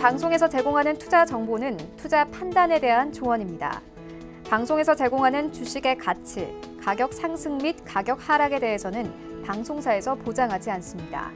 방송에서 제공하는 투자 정보는 투자 판단에 대한 조언입니다. 방송에서 제공하는 주식의 가치, 가격 상승 및 가격 하락에 대해서는 방송사에서 보장하지 않습니다.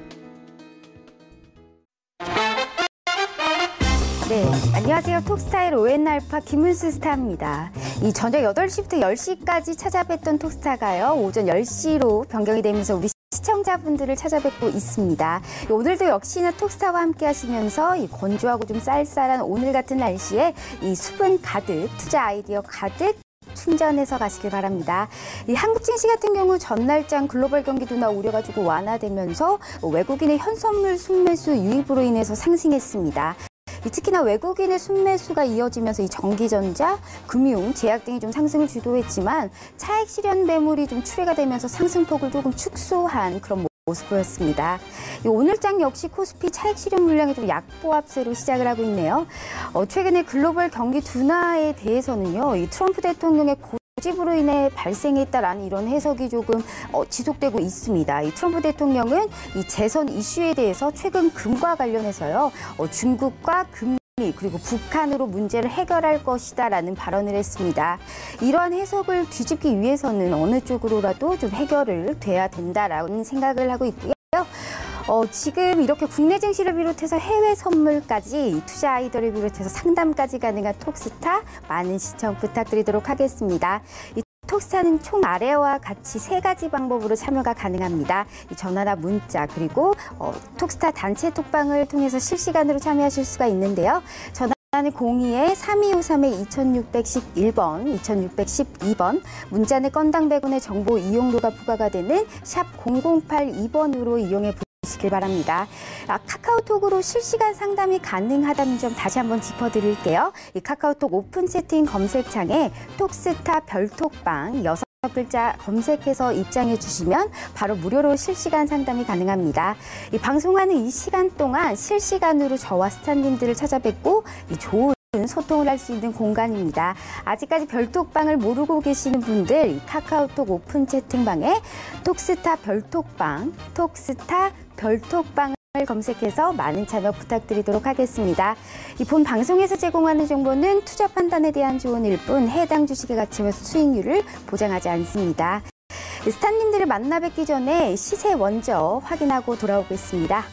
네, 안녕하세요. 톡스타의 ON알파 김은수 스타입니다. 이 저녁 8시부터 10시까지 찾아뵀던 톡스타가요, 오전 10시로 변경이 되면서 우리 시청자분들을 찾아뵙고 있습니다. 오늘도 역시나 톡스타와 함께 하시면서 이 건조하고 좀 쌀쌀한 오늘 같은 날씨에 이 수분 가득, 투자 아이디어 가득 충전해서 가시길 바랍니다. 이 한국 증시 같은 경우 전날장 글로벌 경기 둔화 우려가 조금 완화되면서 외국인의 현선물 순매수 유입으로 인해서 상승했습니다. 특히나 외국인의 순매수가 이어지면서 이 전기전자, 금융, 제약 등이 좀 상승을 주도했지만 차익 실현 매물이 좀 출회가 되면서 상승폭을 조금 축소한 그런 모습 보였습니다. 오늘장 역시 코스피 차익 실현 물량이 좀 약보합세로 시작을 하고 있네요. 최근에 글로벌 경기 둔화에 대해서는요, 이 트럼프 대통령의 고집으로 인해 발생했다라는 이런 해석이 조금 지속되고 있습니다. 이 트럼프 대통령은 이 재선 이슈에 대해서 최근 금과 관련해서요, 중국과 금리 그리고 북한으로 문제를 해결할 것이다라는 발언을 했습니다. 이러한 해석을 뒤집기 위해서는 어느 쪽으로라도 좀 해결을 돼야 된다라는 생각을 하고 있고요. 지금 이렇게 국내 증시를 비롯해서 해외 선물까지 투자 아이디어를 비롯해서 상담까지 가능한 톡스타 많은 시청 부탁드리도록 하겠습니다. 이 톡스타는 총 아래와 같이 3가지 방법으로 참여가 가능합니다. 전화나 문자 그리고 톡스타 단체 톡방을 통해서 실시간으로 참여하실 수가 있는데요. 전화는 02-3253-2611번, 2612번, 문자는 건당 100원의 정보 이용료가 부과가 되는 샵 0082번으로 이용해 시길 바랍니다. 카카오톡으로 실시간 상담이 가능하다는 점 다시 한번 짚어드릴게요. 이 카카오톡 오픈 채팅 검색창에 톡스타 별톡방 6글자 검색해서 입장해 주시면 바로 무료로 실시간 상담이 가능합니다. 이 방송하는 이 시간 동안 실시간으로 저와 스타님들을 찾아뵙고 이 좋은 소통을 할 수 있는 공간입니다. 아직까지 별톡방을 모르고 계시는 분들, 이 카카오톡 오픈 채팅방에 톡스타 별톡방, 톡스타 별톡방을 검색해서 많은 참여 부탁드리도록 하겠습니다. 이 본 방송에서 제공하는 정보는 투자 판단에 대한 조언일 뿐 해당 주식의 가치와 수익률을 보장하지 않습니다. 스타님들을 만나 뵙기 전에 시세 먼저 확인하고 돌아오고 있습니다.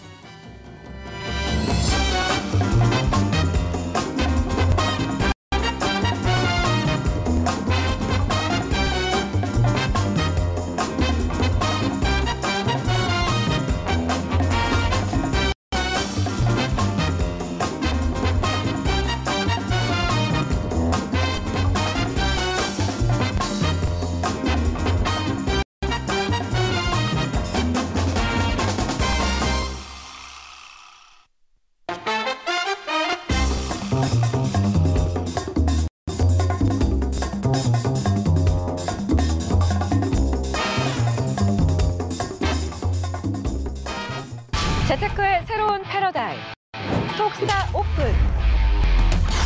재테크의 새로운 패러다임, 톡스타 오픈.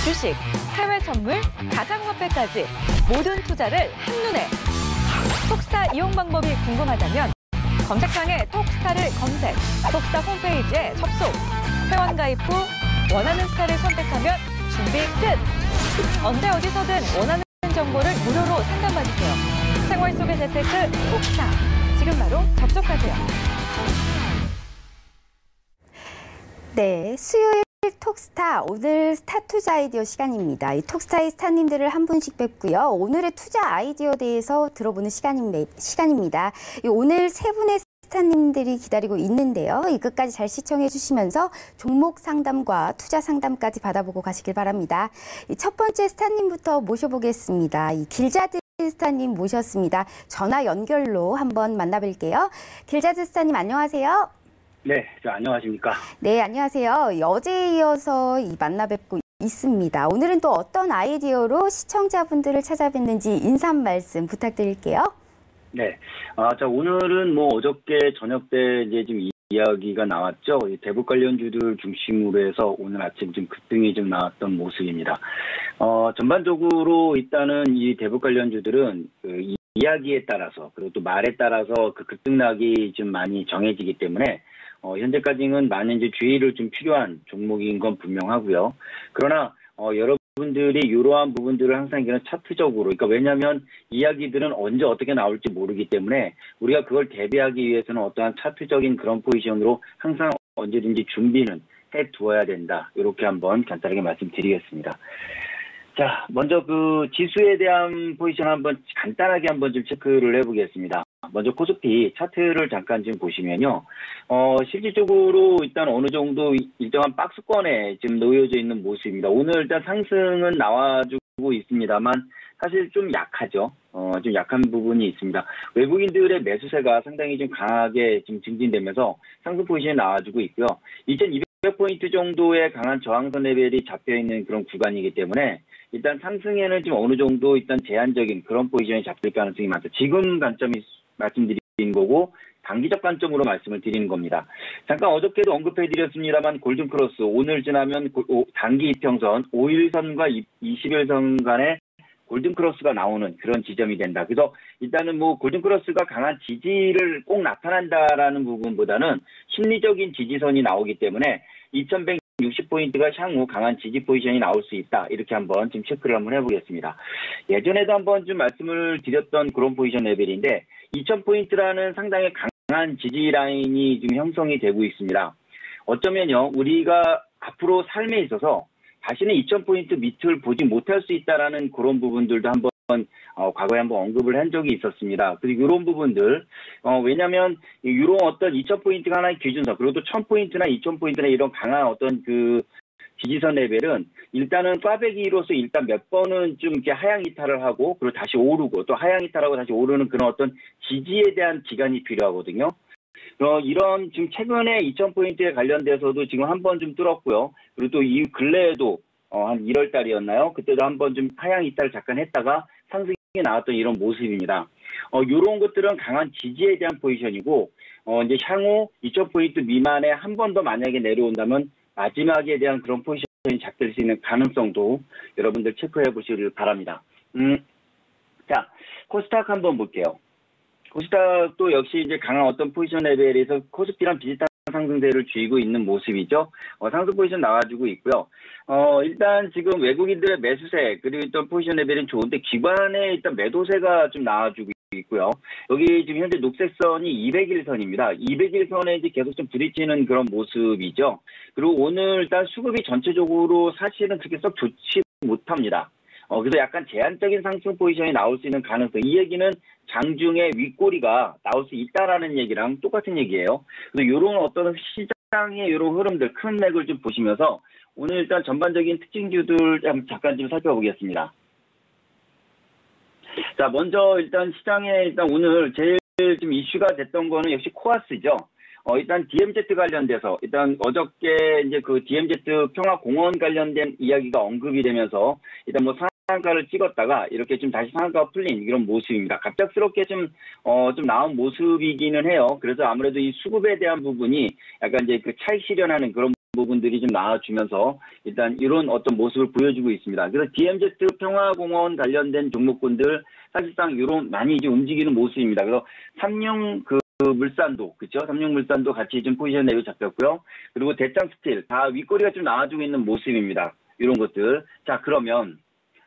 주식, 해외 선물, 가상화폐까지 모든 투자를 한눈에. 톡스타 이용 방법이 궁금하다면 검색창에 톡스타를 검색, 톡스타 홈페이지에 접속. 회원 가입 후 원하는 스타를 선택하면 준비 끝! 언제 어디서든 원하는 정보를 무료로 상담받으세요. 생활 속의 재테크 톡스타. 지금 바로 접속하세요. 네, 수요일 톡스타, 오늘 스타 투자 아이디어 시간입니다. 이 톡스타의 스타님들을 한 분씩 뵙고요. 오늘의 투자 아이디어에 대해서 들어보는 시간입니다. 오늘 3분의 스타님들이 기다리고 있는데요. 이 끝까지 잘 시청해 주시면서 종목 상담과 투자 상담까지 받아보고 가시길 바랍니다. 첫 번째 스타님부터 모셔보겠습니다. 이 길자드 스타님 모셨습니다. 전화 연결로 한번 만나뵐게요. 길자드 스타님 안녕하세요. 네, 안녕하십니까? 네, 안녕하세요. 어제에 이어서 만나 뵙고 있습니다. 오늘은 또 어떤 아이디어로 시청자분들을 찾아뵀는지 인사 말씀 부탁드릴게요. 네, 오늘은 어저께 저녁 때 이제 좀 이야기가 나왔죠. 대북 관련주들 중심으로 해서 오늘 아침 좀 급등이 좀 나왔던 모습입니다. 전반적으로 일단은 이 대북 관련주들은 그 이야기에 따라서 그리고 또 말에 따라서 그 급등락이 좀 많이 정해지기 때문에 현재까지는 많은 이제 주의를 좀 필요한 종목인 건 분명하고요. 그러나 여러분들이 이러한 부분들을 항상 이런 차트적으로, 그러니까 왜냐하면 이야기들은 언제 어떻게 나올지 모르기 때문에 우리가 그걸 대비하기 위해서는 어떠한 차트적인 그런 포지션으로 항상 언제든지 준비는 해 두어야 된다. 이렇게 한번 간단하게 말씀드리겠습니다. 자, 먼저 그 지수에 대한 포지션 한번 간단하게 한번 좀 체크를 해보겠습니다. 먼저 코스피 차트를 잠깐 좀 보시면요. 실질적으로 일단 어느 정도 일정한 박스권에 지금 놓여져 있는 모습입니다. 오늘 일단 상승은 나와주고 있습니다만 사실 좀 약하죠. 좀 약한 부분이 있습니다. 외국인들의 매수세가 상당히 좀 강하게 지금 증진되면서 상승 포지션이 나와주고 있고요. 2200포인트 정도의 강한 저항선 레벨이 잡혀있는 그런 구간이기 때문에 일단 상승에는 지금 어느 정도 일단 제한적인 그런 포지션이 잡힐 가능성이 많다. 지금 관점이 말씀드린 거고 단기적 관점으로 말씀을 드리는 겁니다. 잠깐 어저께도 언급해드렸습니다만 골든크로스 오늘 지나면 단기 이평선 5일선과 20일선 간의 골든크로스가 나오는 그런 지점이 된다. 그래서 일단은 뭐 골든크로스가 강한 지지를 꼭 나타난다라는 부분보다는 심리적인 지지선이 나오기 때문에 2160포인트가 향후 강한 지지 포지션이 나올 수 있다. 이렇게 한번 좀 체크를 한번 해보겠습니다. 예전에도 한번 좀 말씀을 드렸던 그런 포지션 레벨인데 2000포인트라는 상당히 강한 지지 라인이 지금 형성이 되고 있습니다. 어쩌면요, 우리가 앞으로 삶에 있어서 다시는 2000포인트 밑을 보지 못할 수 있다라는 그런 부분들도 한번 과거에 한번 언급을 한 적이 있었습니다. 그리고 이런 부분들, 왜냐면 이런 어떤 2000포인트가 하나의 기준선, 그리고 또 1000포인트나 2000포인트나 이런 강한 어떤 그 지지선 레벨은 일단은 꽈배기로서 일단 몇 번은 좀 이렇게 하향 이탈을 하고 그리고 다시 오르고 또 하향 이탈하고 다시 오르는 그런 어떤 지지에 대한 기간이 필요하거든요. 이런 지금 최근에 2000포인트에 관련돼서도 지금 한 번 좀 뚫었고요. 그리고 또 이 근래에도 한 1월 달이었나요? 그때도 한 번 좀 하향 이탈을 잠깐 했다가 상승이 나왔던 이런 모습입니다. 이런 것들은 강한 지지에 대한 포지션이고 이제 향후 2000포인트 미만에 한 번 더 만약에 내려온다면 마지막에 대한 그런 포지션이 잡힐 수 있는 가능성도 여러분들 체크해 보시길 바랍니다. 자, 코스닥 한번 볼게요. 코스닥도 역시 이제 강한 어떤 포지션 레벨에서 코스피랑 비슷한 상승세를 쥐고 있는 모습이죠. 상승 포지션 나와주고 있고요. 일단 지금 외국인들의 매수세 그리고 일단 포지션 레벨은 좋은데 기관의 일단 매도세가 좀 나와주고 있고요. 여기 지금 현재 녹색선이 200일선입니다. 200일선에 이제 계속 좀 부딪히는 그런 모습이죠. 그리고 오늘 일단 수급이 전체적으로 사실은 그렇게 썩 좋지 못합니다. 그래서 약간 제한적인 상승 포지션이 나올 수 있는 가능성. 이 얘기는 장중에 윗꼬리가 나올 수 있다라는 얘기랑 똑같은 얘기예요. 그래서 이런 어떤 시장의 이런 흐름들, 큰 맥을 좀 보시면서 오늘 일단 전반적인 특징주들 잠깐 좀 살펴보겠습니다. 자, 먼저 일단 시장에 일단 오늘 제일 좀 이슈가 됐던 거는 역시 코아스죠. 일단 DMZ 관련돼서 일단 어저께 이제 그 DMZ 평화공원 관련된 이야기가 언급이 되면서 일단 뭐 상한가를 찍었다가 이렇게 좀 다시 상한가가 풀린 이런 모습입니다. 갑작스럽게 좀 나온 모습이기는 해요. 그래서 아무래도 이 수급에 대한 부분이 약간 이제 그 차익 실현하는 그런 부분들이 좀 나와주면서 일단 이런 어떤 모습을 보여주고 있습니다. 그래서 DMZ 평화공원 관련된 종목군들 사실상 이런 많이 이제 움직이는 모습입니다. 그래서 삼융 물산도, 그쵸? 삼육물산도 같이 좀 포지션 내로 잡혔고요. 그리고 대창 스틸, 다 윗꼬리가 좀 나와주고 있는 모습입니다. 이런 것들. 자, 그러면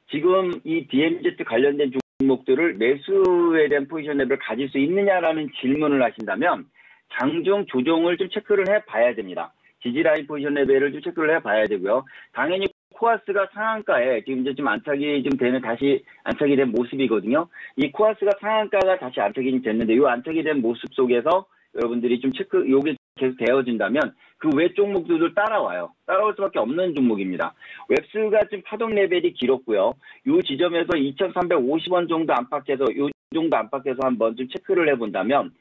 지금 이 DMZ 관련된 종목들을 매수에 대한 포지션 레벨을 가질 수 있느냐라는 질문을 하신다면 장중 조정을 좀 체크를 해봐야 됩니다. 지지라인 포지션 레벨을 좀 체크를 해봐야 되고요. 당연히 코아스가 상한가에 지금 이제 좀 안착이 좀 되는 다시 안착이 된 모습이거든요. 이 코아스가 상한가가 다시 안착이 됐는데 이 안착이 된 모습 속에서 여러분들이 좀 체크 요게 계속 되어진다면 그 외 종목들도 따라와요. 따라올 수밖에 없는 종목입니다. 웹스가 좀 파동 레벨이 길었고요. 이 지점에서 2,350원 정도 안팎에서 이 정도 안팎에서 한번 좀 체크를 해본다면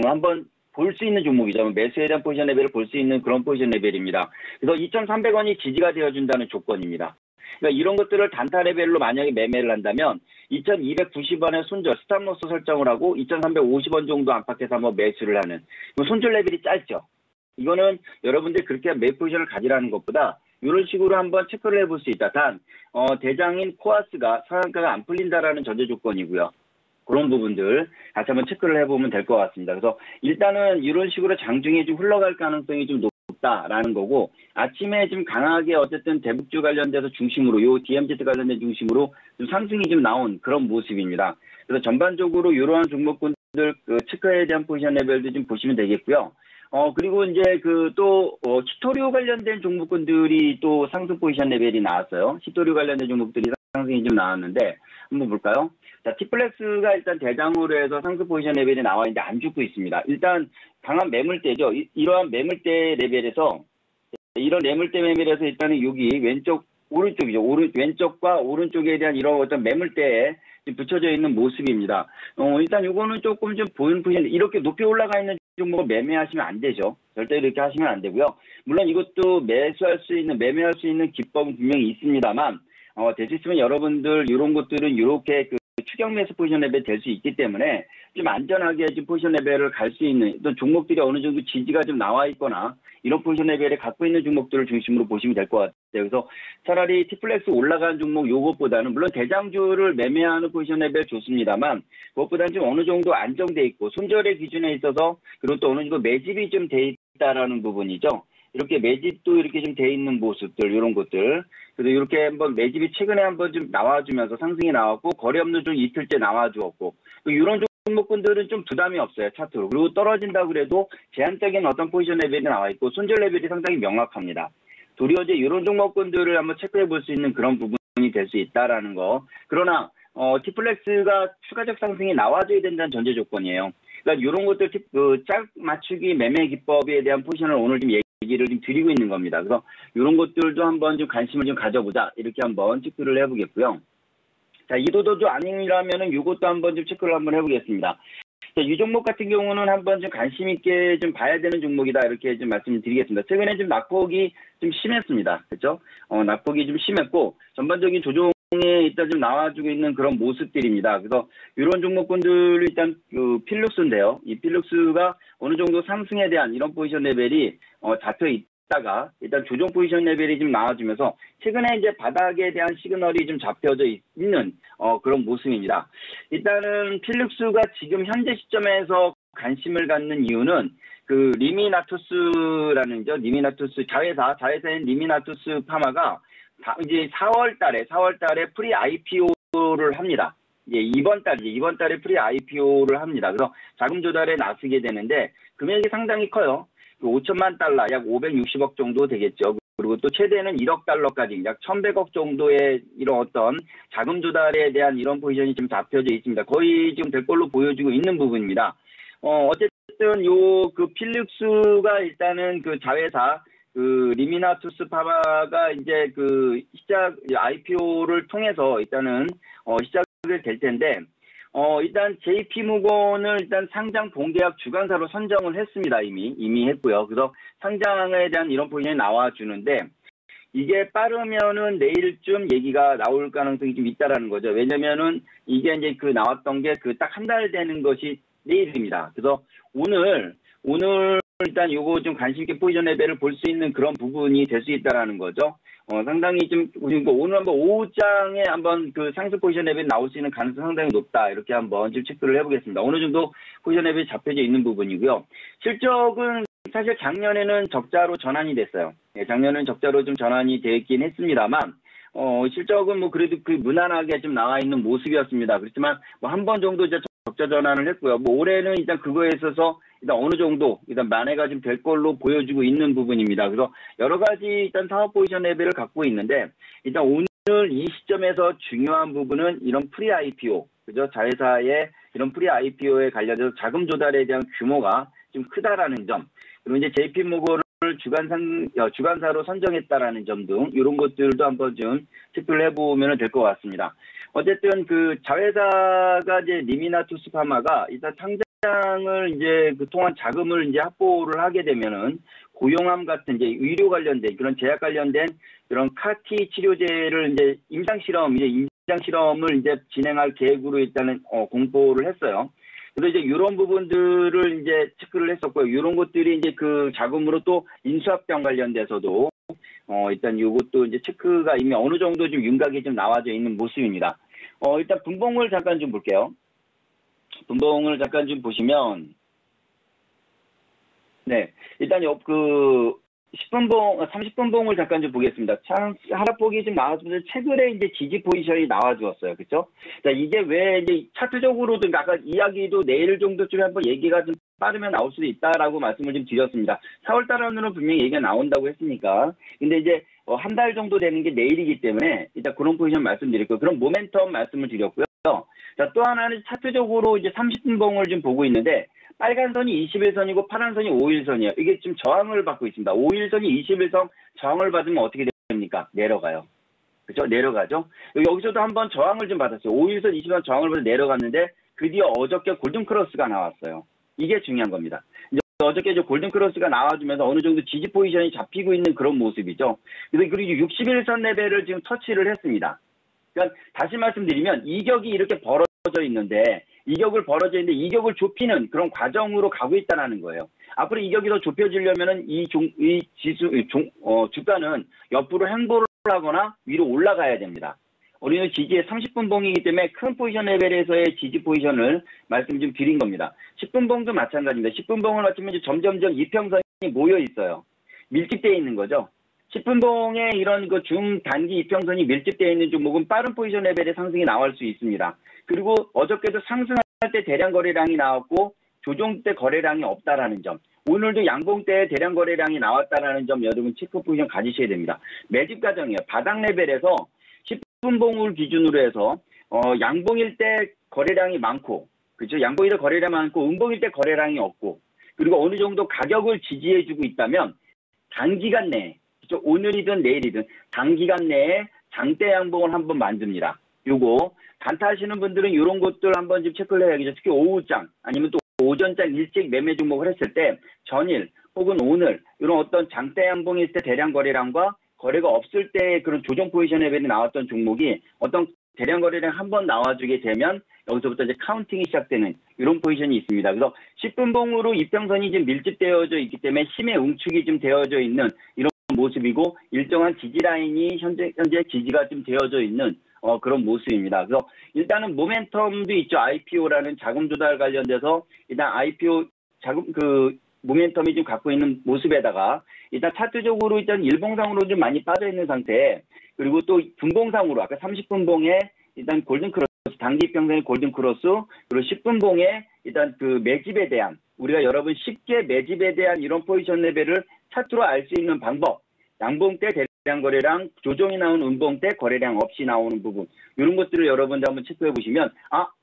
한번 볼 수 있는 종목이죠. 매수에 대한 포지션 레벨을 볼 수 있는 그런 포지션 레벨입니다. 그래서 2,300원이 지지가 되어준다는 조건입니다. 그러니까 이런 것들을 단타 레벨로 만약에 매매를 한다면 2,290원의 손절, 스탑로스 설정을 하고 2,350원 정도 안팎에서 한번 매수를 하는. 손절 레벨이 짧죠. 이거는 여러분들 그렇게 매입 포지션을 가지라는 것보다 이런 식으로 한번 체크를 해볼 수 있다. 단 대장인 코아스가 상한가가 안 풀린다라는 전제 조건이고요. 그런 부분들 다시 한번 체크를 해보면 될 것 같습니다. 그래서 일단은 이런 식으로 장중에 좀 흘러갈 가능성이 좀 높다라는 거고, 아침에 좀 강하게 어쨌든 대북주 관련돼서 중심으로 요 DMZ 관련된 중심으로 좀 상승이 좀 나온 그런 모습입니다. 그래서 전반적으로 이러한 종목군들 그 체크에 대한 포지션 레벨도 좀 보시면 되겠고요. 그리고 이제 히토류 관련된 종목군들이 또 상승 포지션 레벨이 나왔어요. 히토류 관련된 종목들이 상승이 좀 나왔는데, 한번 볼까요? 자, T플렉스가 일단 대장으로 해서 상승 포지션 레벨이 나와 있는데 안 죽고 있습니다. 일단 강한 매물대죠. 이러한 매물대 레벨에서, 이런 매물대 레벨에서 일단은 여기 오른쪽이죠. 왼쪽과 오른쪽에 대한 이런 어떤 매물대에 붙여져 있는 모습입니다. 일단 요거는 조금 좀 보이는 포지션, 이렇게 높이 올라가 있는 종목을 매매하시면 안 되죠. 절대 이렇게 하시면 안 되고요. 물론 이것도 매매할 수 있는 기법은 분명히 있습니다만, 될 수 있으면 여러분들 이런 것들은 이렇게 추격 매수 포지션 레벨 될 수 있기 때문에 좀 안전하게 좀 포지션 레벨을 갈 수 있는 또 종목들이 어느 정도 지지가 좀 나와 있거나 이런 포지션 레벨에 갖고 있는 종목들을 중심으로 보시면 될 것 같아요. 그래서 차라리 T플렉스 올라간 종목 요것보다는, 물론 대장주를 매매하는 포지션 레벨 좋습니다만 그것보다는 좀 어느 정도 안정돼 있고 손절의 기준에 있어서, 그리고 또 어느 정도 매집이 좀 돼 있다라는 부분이죠. 이렇게 매집도 이렇게 좀 돼 있는 모습들, 이런 것들. 그래서 이렇게 한번 매집이 최근에 한번 좀 나와주면서 상승이 나왔고, 거래 없는 중 이틀째 나와주었고, 이런 종목군들은 좀 부담이 없어요, 차트로. 그리고 떨어진다 그래도 제한적인 어떤 포지션 레벨이 나와 있고, 손절 레벨이 상당히 명확합니다. 도리어 이제 이런 종목군들을 한번 체크해 볼 수 있는 그런 부분이 될 수 있다라는 거. 그러나, T플렉스가 추가적 상승이 나와줘야 된다는 전제 조건이에요. 그러니까 이런 것들, 짝 맞추기 매매 기법에 대한 포지션을 오늘 좀 얘기를 좀 드리고 있는 겁니다. 그래서 이런 것들도 한번 좀 관심을 좀 가져보자, 이렇게 한번 체크를 해보겠고요. 자, 이도저도 아니라면은 이것도 한번 좀 체크를 한번 해보겠습니다. 자, 이 종목 같은 경우는 한번 좀 관심 있게 좀 봐야 되는 종목이다, 이렇게 좀 말씀드리겠습니다. 최근에 좀 낙폭이 좀 심했습니다. 그렇죠? 낙폭이 좀 심했고 전반적인 조정에 일단 좀 나와주고 있는 그런 모습들입니다. 그래서 이런 종목군들 일단 필룩스인데요. 이 필룩스가 어느 정도 상승에 대한 이런 포지션 레벨이 잡혀 있다가 일단 조정 포지션 레벨이 좀 나와주면서 최근에 이제 바닥에 대한 시그널이 좀 잡혀져 있는 그런 모습입니다. 일단은 필룩스가 지금 현재 시점에서 관심을 갖는 이유는 리미나투스라는 자회사인 리미나투스 파마가 이제 4월 달에 프리 IPO를 합니다. 이번 달에 프리 IPO를 합니다. 그래서 자금 조달에 나서게 되는데 금액이 상당히 커요. 5천만 달러, 약 560억 정도 되겠죠. 그리고 또 최대는 1억 달러까지 약 1,100억 정도의 이런 어떤 자금 조달에 대한 이런 포지션이 지금 잡혀져 있습니다. 거의 지금 될 걸로 보여지고 있는 부분입니다. 어쨌든 필룩스가 일단은 자회사 리미나투스 파마가 이제 IPO를 통해서 일단은 시작을 될 텐데, 일단 JP모건을 일단 상장 본계약 주관사로 선정을 했습니다. 이미 했고요. 그래서 상장에 대한 이런 포지션이 나와주는데, 이게 빠르면은 내일쯤 얘기가 나올 가능성이 좀 있다라는 거죠. 왜냐면은 이게 이제 나왔던 게 딱 한 달 되는 것이 내일입니다. 그래서 오늘 일단 요거 좀 관심 있게 포지션 레벨을 볼 수 있는 그런 부분이 될 수 있다라는 거죠. 상당히 좀 오늘 한번 오후장에 한번 상승 포지션 레벨이 나올 수 있는 가능성이 상당히 높다, 이렇게 한번 좀 체크를 해보겠습니다. 어느 정도 포지션 레벨이 잡혀져 있는 부분이고요. 실적은 사실 작년에는 적자로 전환이 됐어요. 작년에는 적자로 좀 전환이 되긴 했습니다만, 실적은 그래도 무난하게 좀 나와 있는 모습이었습니다. 그렇지만 한 번 정도 이제 적자 전환을 했고요. 올해는 일단 그거에 있어서 일단 어느 정도 일단 만회가 좀 될 걸로 보여지고 있는 부분입니다. 그래서 여러 가지 일단 사업 포지션 레벨을 갖고 있는데, 일단 오늘 이 시점에서 중요한 부분은 이런 프리 IPO, 그죠? 자회사의 이런 프리 IPO에 관련해서 자금 조달에 대한 규모가 좀 크다라는 점, 그리고 이제 JP모건을 주관사로 선정했다라는 점 등 이런 것들도 한번 좀 체크를 해보면 될 것 같습니다. 어쨌든 자회사가 이제 리미나투스 파마가 일단 상장을 이제 통한 자금을 이제 확보를 하게 되면은 고용암 같은 이제 의료 관련된 그런 제약 관련된 그런 카티 치료제를 이제 임상 실험을 이제 진행할 계획으로 일단은 공포를 했어요. 그래서 이제 이런 부분들을 이제 체크를 했었고요. 이런 것들이 이제 자금으로 또 인수합병 관련돼서도 일단 이것도 이제 체크가 이미 어느 정도 좀 윤곽이 좀 나와져 있는 모습입니다. 일단 분봉을 잠깐 좀 볼게요. 분봉을 잠깐 좀 보시면, 네, 일단 10분봉, 30분봉을 잠깐 좀 보겠습니다. 참, 하락폭이 좀 나와주면서 최근에 이제 지지 포지션이 나와주었어요. 그쵸? 자, 이게 왜 이제 차트적으로도 아까 이야기도 내일 정도쯤에 한번 얘기가 좀 빠르면 나올 수도 있다라고 말씀을 좀 드렸습니다. 4월 달에는 분명히 얘기가 나온다고 했으니까. 근데 이제 한 달 정도 되는 게 내일이기 때문에 일단 그런 포지션 말씀드렸고요. 그런 모멘텀 말씀을 드렸고요. 자, 또 하나는 차트적으로 이제 30분봉을 좀 보고 있는데, 빨간 선이 21선이고 파란 선이 5일선이에요. 이게 지금 저항을 받고 있습니다. 5일선이 21선 저항을 받으면 어떻게 됩니까? 내려가요. 그죠? 내려가죠? 여기서도 한번 저항을 좀 받았어요. 5일선 20선 저항을 받아 내려갔는데 드디어 어저께 골든크로스가 나왔어요. 이게 중요한 겁니다. 이제 어저께 골든크로스가 나와주면서 어느 정도 지지 포지션이 잡히고 있는 그런 모습이죠. 그리고 61선 레벨을 지금 터치를 했습니다. 그러니까 다시 말씀드리면 이격이 이렇게 벌어져 있는데 이격을 벌어져 있는데 이격을 좁히는 그런 과정으로 가고 있다는 거예요. 앞으로 이격이 더 좁혀지려면은 주가는 옆으로 행보를 하거나 위로 올라가야 됩니다. 우리는 지지의 30분봉이기 때문에 큰 포지션 레벨에서의 지지 포지션을 말씀 좀 드린 겁니다. 10분봉도 마찬가지입니다. 10분봉을 맞추면 이제 점점점 이평선이 모여 있어요. 밀집되어 있는 거죠. 10분봉에 이런 중단기 이평선이 밀집되어 있는 종목은 빠른 포지션 레벨의 상승이 나올 수 있습니다. 그리고 어저께도 상승할 때 대량 거래량이 나왔고 조정 때 거래량이 없다라는 점. 오늘도 양봉 때 대량 거래량이 나왔다라는 점 여러분 체크 포지션 가지셔야 됩니다. 매집 과정이에요. 바닥 레벨에서 10분봉을 기준으로 해서 양봉일 때 거래량이 많고, 그렇죠? 양봉일 때 거래량이 많고 음봉일 때 거래량이 없고, 그리고 어느 정도 가격을 지지해주고 있다면 단기간 내에, 그렇죠? 오늘이든 내일이든 단기간 내에 장대 양봉을 한번 만듭니다. 요거 단타하시는 분들은 이런 것들 한번 좀 체크를 해야겠죠. 특히 오후장 아니면 또 오전장 일찍 매매 종목을 했을 때 전일 혹은 오늘 이런 어떤 장대 양봉일 때 대량 거래량과 거래가 없을 때 그런 조정 포지션 레벨이 나왔던 종목이 어떤 대량 거래량 한번 나와주게 되면 여기서부터 이제 카운팅이 시작되는 이런 포지션이 있습니다. 그래서 10분봉으로 이평선이 좀 밀집되어져 있기 때문에 힘의 응축이 좀 되어져 있는 이런 모습이고 일정한 지지 라인이 현재 지지가 좀 되어져 있는 그런 모습입니다. 그래서 일단은 모멘텀도 있죠. IPO라는 자금 조달 관련돼서 일단 IPO 모멘텀이 좀 갖고 있는 모습에다가 일단 차트적으로 일단 일봉상으로 좀 많이 빠져 있는 상태. 그리고 또 분봉상으로 아까 30분봉에 일단 골든크로스 단기 평선의 골든크로스 그리고 10분봉에 일단 그 매집에 대한 우리가 여러분 쉽게 매집에 대한 이런 포지션 레벨을 차트로 알 수 있는 방법. 양봉 때 대량 거래량, 조정이 나오는 음봉 때 거래량 없이 나오는 부분. 이런 것들을 여러분들 한번 체크해 보시면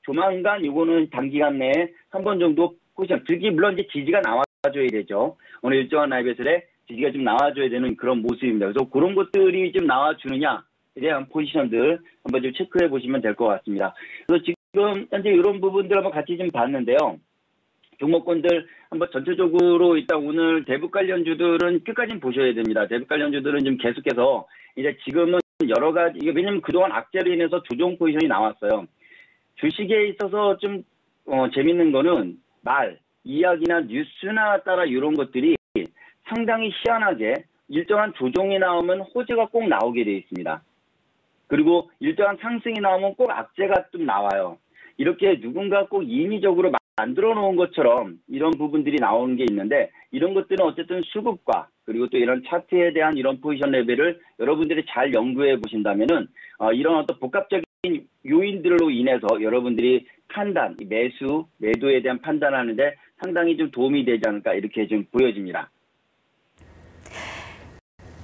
조만간 이거는 단기간 내에 한 번 정도 포지션. 특히 물론 이제 지지가 나와줘야 되죠. 어느 일정한 라이브에서의 지지가 좀 나와줘야 되는 그런 모습입니다. 그래서 그런 것들이 좀 나와주느냐에 대한 포지션들 한번 좀 체크해 보시면 될 것 같습니다. 그래서 지금 현재 이런 부분들 한번 같이 좀 봤는데요. 종목군들 한번 전체적으로 일단 오늘 대북 관련주들은 끝까지 보셔야 됩니다. 대북 관련주들은 좀 계속해서 이제 지금은 여러 가지 이게 왜냐면 그동안 악재로 인해서 조정 포지션이 나왔어요. 주식에 있어서 좀 재밌는 거는 이야기나 뉴스나 따라 이런 것들이 상당히 희한하게 일정한 조정이 나오면 호재가 꼭 나오게 되어 있습니다. 그리고 일정한 상승이 나오면 꼭 악재가 좀 나와요. 이렇게 누군가 꼭 인위적으로 만들어 놓은 것처럼 이런 부분들이 나오는 게 있는데 이런 것들은 어쨌든 수급과 그리고 또 이런 차트에 대한 이런 포지션 레벨을 여러분들이 잘 연구해 보신다면은 이런 어떤 복합적인 요인들로 인해서 여러분들이 판단, 매도에 대한 판단하는데 상당히 좀 도움이 되지 않을까 이렇게 좀 보여집니다.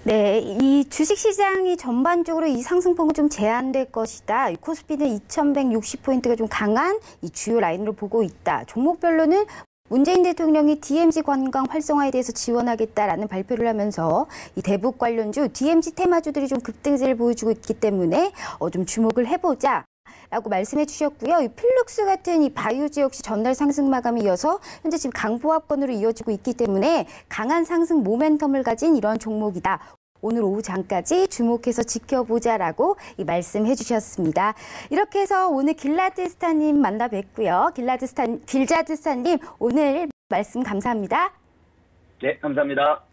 네, 이 주식시장이 전반적으로 이 상승폭은 좀 제한될 것이다. 코스피는 2160포인트가 좀 강한 이 주요 라인으로 보고 있다. 종목별로는 문재인 대통령이 DMZ 관광 활성화에 대해서 지원하겠다라는 발표를 하면서 이 대북 관련주, DMZ 테마주들이 좀 급등세를 보여주고 있기 때문에 좀 주목을 해보자. 라고 말씀해 주셨고요. 이 필룩스 같은 이 바이오주 역시 전날 상승 마감이 이어서 현재 지금 강보합권으로 이어지고 있기 때문에 강한 상승 모멘텀을 가진 이런 종목이다. 오늘 오후 장까지 주목해서 지켜보자라고 이 말씀해 주셨습니다. 이렇게 해서 오늘 길라드스타님 만나 뵙고요. 길자드스타님 오늘 말씀 감사합니다. 네, 감사합니다.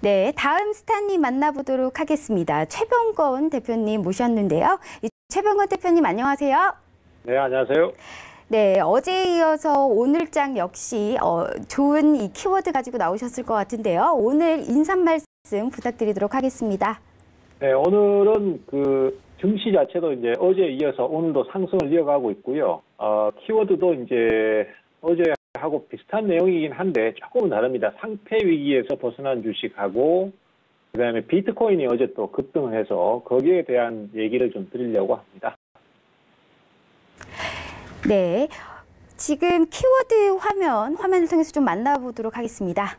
네, 다음 스타님 만나보도록 하겠습니다. 최병건 대표님 모셨는데요. 최병건 대표님 안녕하세요. 네, 안녕하세요. 네, 어제에 이어서 오늘장 역시 좋은 이 키워드 가지고 나오셨을 것 같은데요. 오늘 인사 말씀 부탁드리도록 하겠습니다. 네, 오늘은 그 증시 자체도 이제 어제에 이어서 오늘도 상승을 이어가고 있고요. 키워드도 이제 어제하고 비슷한 내용이긴 한데 조금은 다릅니다. 상패 위기에서 벗어난 주식하고 그다음에 비트코인이 어제 또 급등을 해서 거기에 대한 얘기를 좀 드리려고 합니다. 네, 지금 키워드 화면을 통해서 좀 만나보도록 하겠습니다.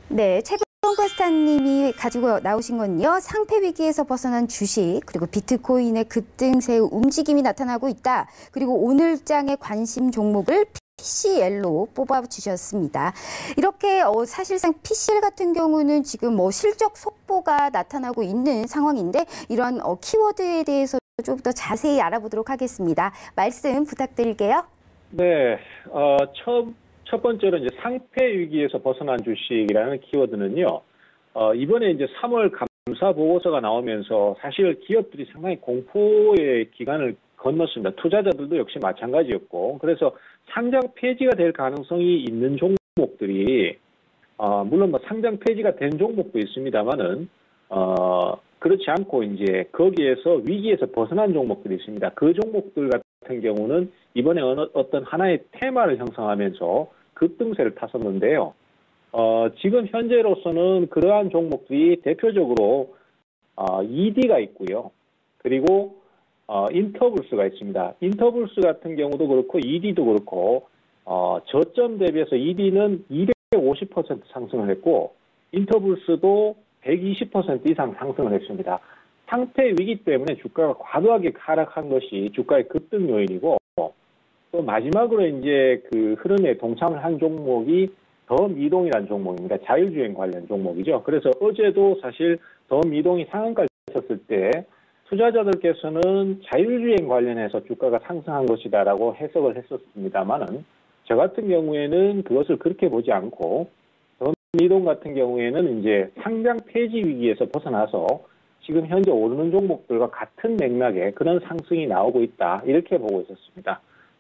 네, 최병건 스타님이 가지고 나오신 건요. 상패 위기에서 벗어난 주식, 그리고 비트코인의 급등세 움직임이 나타나고 있다. 그리고 오늘장의 관심 종목을 PCL로 뽑아주셨습니다. 이렇게 사실상 PCL 같은 경우는 지금 실적 속보가 나타나고 있는 상황인데 이런 키워드에 대해서 좀 더 자세히 알아보도록 하겠습니다. 말씀 부탁드릴게요. 네, 첫 번째로 이제 상패 위기에서 벗어난 주식이라는 키워드는요. 이번에 이제 3월 감사 보고서가 나오면서 사실 기업들이 상당히 공포의 기간을 건넜습니다. 투자자들도 역시 마찬가지였고, 그래서 상장 폐지가 될 가능성이 있는 종목들이 물론 뭐 상장 폐지가 된 종목도 있습니다만은 그렇지 않고 이제 거기에서 위기에서 벗어난 종목들이 있습니다. 그 종목들 같은 경우는 이번에 어떤 하나의 테마를 형성하면서 급등세를 탔었는데요. 지금 현재로서는 그러한 종목들이 대표적으로 ED가 있고요. 그리고 인터불스가 있습니다. 인터불스 같은 경우도 그렇고 ED도 그렇고 저점 대비해서 ED는 250% 상승을 했고 인터불스도 120% 이상 상승을 했습니다. 상태 위기 때문에 주가가 과도하게 하락한 것이 주가의 급등 요인이고 또 마지막으로 이제 그 흐름에 동참을 한 종목이 더미동이라는 종목입니다. 자율주행 관련 종목이죠. 그래서 어제도 사실 더미동이 상한가를 쳤을 때 투자자들께서는 자율주행 관련해서 주가가 상승한 것이다라고 해석을 했었습니다만은 저 같은 경우에는 그것을 그렇게 보지 않고 더미동 같은 경우에는 이제 상장 폐지 위기에서 벗어나서 지금 현재 오르는 종목들과 같은 맥락의 그런 상승이 나오고 있다. 이렇게 보고 있었습니다.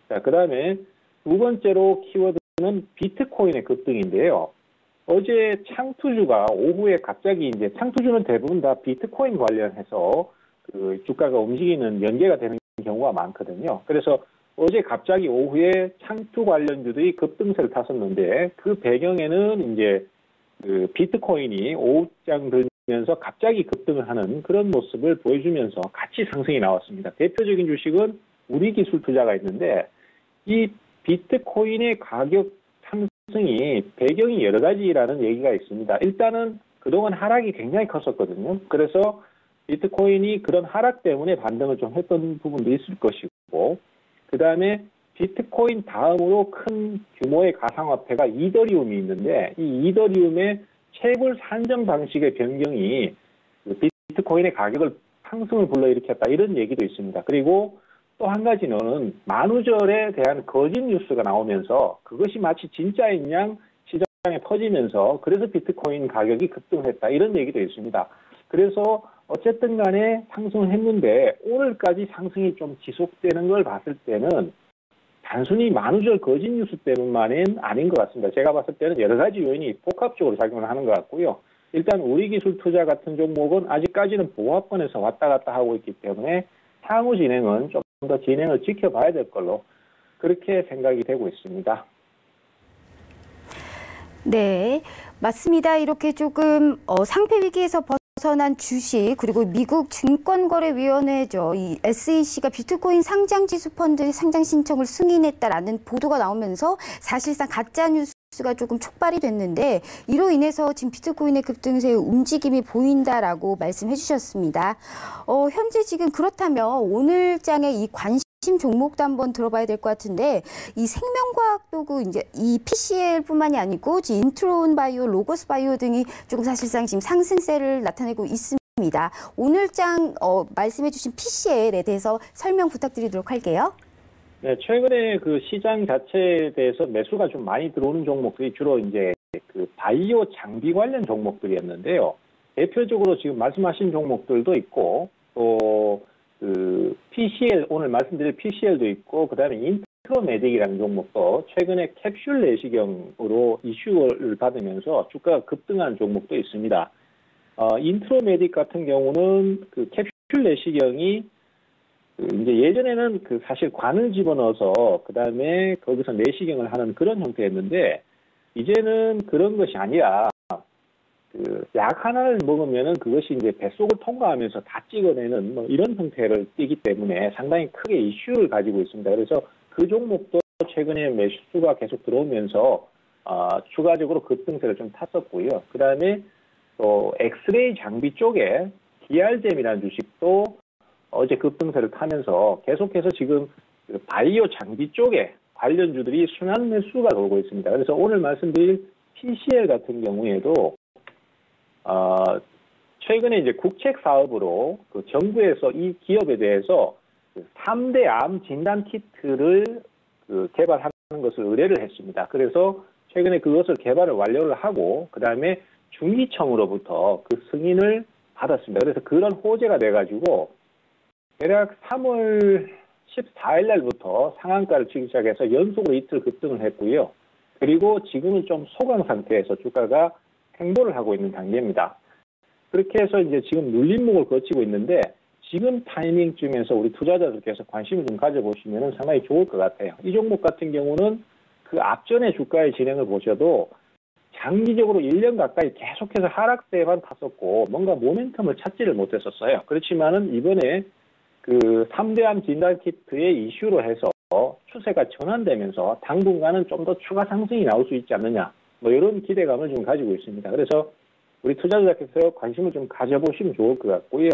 자, 그 다음에 두 번째로 키워드는 비트코인의 급등인데요. 어제 창투주가 오후에 갑자기 이제 창투주는 대부분 다 비트코인 관련해서 그 주가가 움직이는 연계가 되는 경우가 많거든요. 그래서 어제 갑자기 오후에 창투 관련주들이 급등세를 탔었는데 그 배경에는 이제 그 비트코인이 오후장 들면서 갑자기 급등을 하는 그런 모습을 보여주면서 같이 상승이 나왔습니다. 대표적인 주식은 우리기술투자가 있는데 이 비트코인의 가격 상승이 배경이 여러 가지라는 얘기가 있습니다. 일단은 그동안 하락이 굉장히 컸었거든요. 그래서 비트코인이 그런 하락 때문에 반등을 좀 했던 부분도 있을 것이고 그 다음에 비트코인 다음으로 큰 규모의 가상화폐가 이더리움이 있는데 이 이더리움의 채굴 산정 방식의 변경이 비트코인의 가격을 상승을 불러일으켰다 이런 얘기도 있습니다. 그리고 또 한 가지는 만우절에 대한 거짓 뉴스가 나오면서 그것이 마치 진짜인 양 시장에 퍼지면서 그래서 비트코인 가격이 급등했다 이런 얘기도 있습니다. 그래서 어쨌든 간에 상승을 했는데 오늘까지 상승이 좀 지속되는 걸 봤을 때는 단순히 만우절 거짓 뉴스 때문만은 아닌 것 같습니다. 제가 봤을 때는 여러 가지 요인이 복합적으로 작용을 하는 것 같고요. 일단 우리기술투자 같은 종목은 아직까지는 보합권에서 왔다 갔다 하고 있기 때문에 향후 진행은 좀 더 진행을 지켜봐야 될 걸로 그렇게 생각이 되고 있습니다. 네, 맞습니다. 이렇게 조금 상패 위기에서 벗어난 주식 그리고 미국 증권거래위원회죠. 이 SEC가 비트코인 상장지수 펀드 상장 신청을 승인했다라는 보도가 나오면서 사실상 가짜 뉴스가 조금 촉발이 됐는데 이로 인해서 지금 비트코인의 급등세의 움직임이 보인다라고 말씀해 주셨습니다. 현재 지금 그렇다면 오늘장의 이 관심 종목도 한번 들어봐야 될 것 같은데 이 생명과학도 이제 이 PCL뿐만이 아니고 인트론 바이오, 로고스 바이오 등이 조금 사실상 지금 상승세를 나타내고 있습니다. 오늘장 말씀해주신 PCL에 대해서 설명 부탁드리도록 할게요. 네, 최근에 그 시장 자체에 대해서 매수가 좀 많이 들어오는 종목들이 주로 이제 그 바이오 장비 관련 종목들이었는데요. 대표적으로 지금 말씀하신 종목들도 있고 또 그 PCL 오늘 말씀드릴 PCL도 있고 그다음에 인트로메딕이라는 종목도 최근에 캡슐 내시경으로 이슈를 받으면서 주가가 급등한 종목도 있습니다. 인트로메딕 같은 경우는 그 캡슐 내시경이 이제 예전에는 그 사실 관을 집어넣어서 그다음에 거기서 내시경을 하는 그런 형태였는데 이제는 그런 것이 아니라 그 약 하나를 먹으면은 그것이 이제 뱃속을 통과하면서 다 찍어내는 뭐 이런 형태를 띠기 때문에 상당히 크게 이슈를 가지고 있습니다. 그래서 그 종목도 최근에 매수가 계속 들어오면서 추가적으로 급등세를 좀 탔었고요. 그다음에 또 엑스레이 장비 쪽에 DR잼이라는 주식도 어제 급등세를 타면서 계속해서 지금 그 바이오 장비 쪽에 관련주들이 순환 매수가 돌고 있습니다. 그래서 오늘 말씀드릴 PCL 같은 경우에도 최근에 이제 국책 사업으로 그 정부에서 이 기업에 대해서 3대 암 진단 키트를 그 개발하는 것을 의뢰를 했습니다. 그래서 최근에 그것을 개발을 완료를 하고 그 다음에 중기청으로부터 그 승인을 받았습니다. 그래서 그런 호재가 돼가지고 대략 3월 14일 날부터 상한가를 치기 시작해서 연속으로 이틀 급등을 했고요. 그리고 지금은 좀 소강 상태에서 주가가 행보를 하고 있는 단계입니다. 그렇게 해서 이제 지금 눌림목을 거치고 있는데 지금 타이밍쯤에서 우리 투자자들께서 관심을 좀 가져보시면 상당히 좋을 것 같아요. 이 종목 같은 경우는 그 앞전에 주가의 진행을 보셔도 장기적으로 1년 가까이 계속해서 하락세만 탔었고 뭔가 모멘텀을 찾지를 못했었어요. 그렇지만은 이번에 그 3대암 진단키트의 이슈로 해서 추세가 전환되면서 당분간은 좀 더 추가 상승이 나올 수 있지 않느냐 뭐 이런 기대감을 좀 가지고 있습니다. 그래서 우리 투자자께서 관심을 좀 가져보시면 좋을 것 같고요.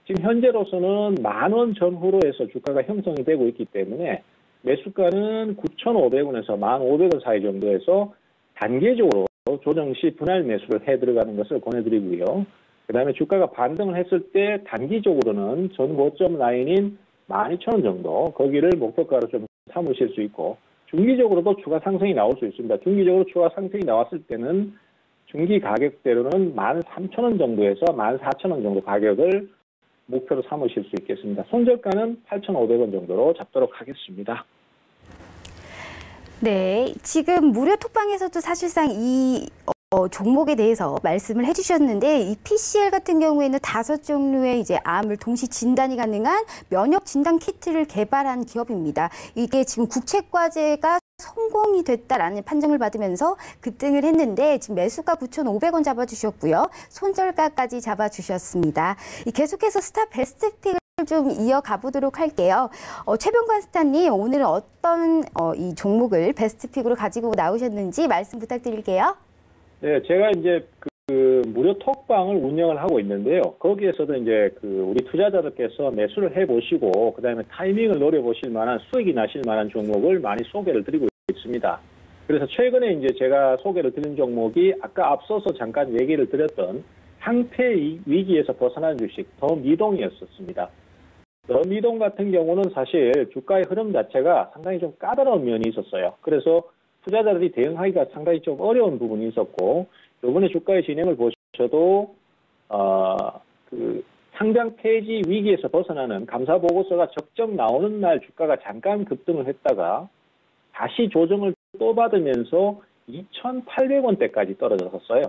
지금 현재로서는 10,000원 전후로 해서 주가가 형성이 되고 있기 때문에 매수가는 9,500원에서 1,500원 사이 정도에서 단계적으로 조정 시 분할 매수를 해 들어가는 것을 권해드리고요. 그 다음에 주가가 반등을 했을 때 단기적으로는 전 고점 라인인 12,000원 정도 거기를 목표가로 좀 삼으실 수 있고 중기적으로도 추가 상승이 나올 수 있습니다. 중기적으로 추가 상승이 나왔을 때는 중기 가격대로는 13,000원 정도에서 14,000원 정도 가격을 목표로 삼으실 수 있겠습니다. 손절가는 8,500원 정도로 잡도록 하겠습니다. 네, 지금 무료 톡방에서도 사실상 이 종목에 대해서 말씀을 해주셨는데 이 PCL 같은 경우에는 5종류의 이제 암을 동시 진단이 가능한 면역 진단 키트를 개발한 기업입니다. 이게 지금 국책과제가 성공이 됐다라는 판정을 받으면서 급등을 했는데 지금 매수가 9,500원 잡아주셨고요. 손절가까지 잡아주셨습니다. 계속해서 스타 베스트 픽을 좀 이어가 보도록 할게요. 최병관 스타님, 오늘은 어떤 이 종목을 베스트 픽으로 가지고 나오셨는지 말씀 부탁드릴게요. 네, 제가 이제 그 무료 톡방을 운영을 하고 있는데요. 거기에서도 이제 그 우리 투자자들께서 매수를 해보시고 그다음에 타이밍을 노려보실 만한 수익이 나실 만한 종목을 많이 소개를 드리고 있습니다. 그래서 최근에 이제 제가 소개를 드린 종목이 아까 앞서서 잠깐 얘기를 드렸던 상패 위기에서 벗어난 주식 더 미동이었었습니다. 더 미동 같은 경우는 사실 주가의 흐름 자체가 상당히 좀 까다로운 면이 있었어요. 그래서 투자자들이 대응하기가 상당히 좀 어려운 부분이 있었고 이번에 주가의 진행을 보셔도 그 상장 폐지 위기에서 벗어나는 감사 보고서가 적정 나오는 날 주가가 잠깐 급등을 했다가 다시 조정을 또 받으면서 2,800원대까지 떨어졌었어요.